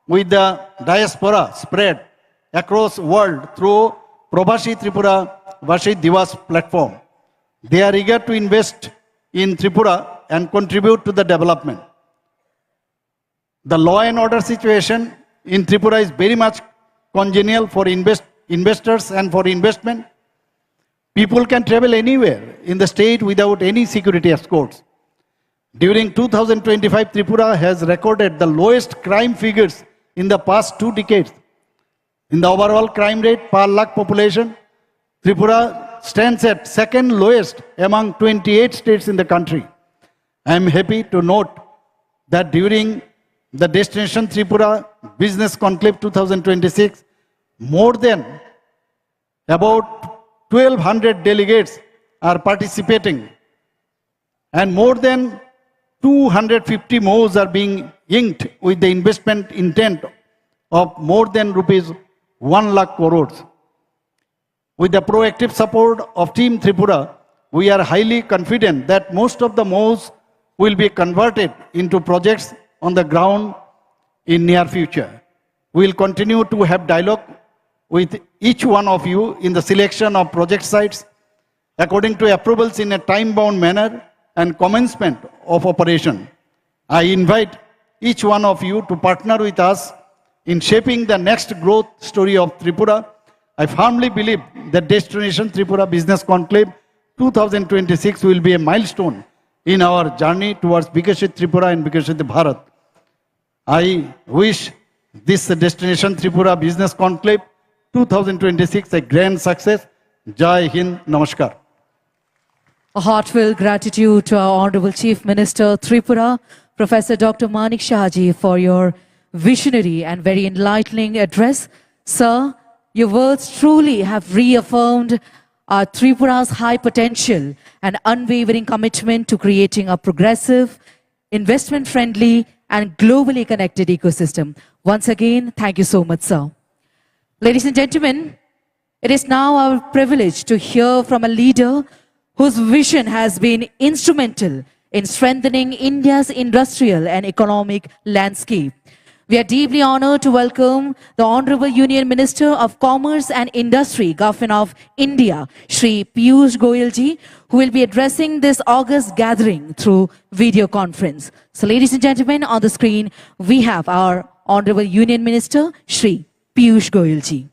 with the diaspora spread across the world through Prabhashi Tripura Vashi Divas platform. They are eager to invest in Tripura and contribute to the development. The law and order situation in Tripura is very much congenial for investors and for investment. People can travel anywhere in the state without any security escorts. During 2025, Tripura has recorded the lowest crime figures in the past 2 decades. In the overall crime rate per lakh population, Tripura stands at second lowest among 28 states in the country. I am happy to note that during the Destination Tripura Business Conclave 2026, more than about 1,200 delegates are participating, and more than 250 MOUs are being inked with the investment intent of more than rupees 1 lakh crores. With the proactive support of Team Tripura, we are highly confident that most of the MOUs will be converted into projects on the ground in near future. We will continue to have dialogue with each one of you in the selection of project sites according to approvals in a time-bound manner and commencement of operation. I invite each one of you to partner with us in shaping the next growth story of Tripura. I firmly believe that Destination Tripura Business Conclave 2026 will be a milestone in our journey towards Vikashit Tripura and Vikashit Bharat. I wish this Destination Tripura Business Conclave 2026 a grand success. Jai Hind, Namaskar. A heartfelt gratitude to our Honorable Chief Minister Tripura, Professor Dr. Manik Shahji, for your visionary and very enlightening address. Sir, your words truly have reaffirmed Tripura's high potential and unwavering commitment to creating a progressive, investment-friendly and globally connected ecosystem. Once again, thank you so much, sir. Ladies and gentlemen, it is now our privilege to hear from a leader whose vision has been instrumental in strengthening India's industrial and economic landscape. We are deeply honored to welcome the Honorable Union Minister of Commerce and Industry, Government of India, Shri Piyush Goyal ji, who will be addressing this August gathering through video conference. So ladies and gentlemen, on the screen, we have our Honorable Union Minister, Shri Piyush Goyal ji.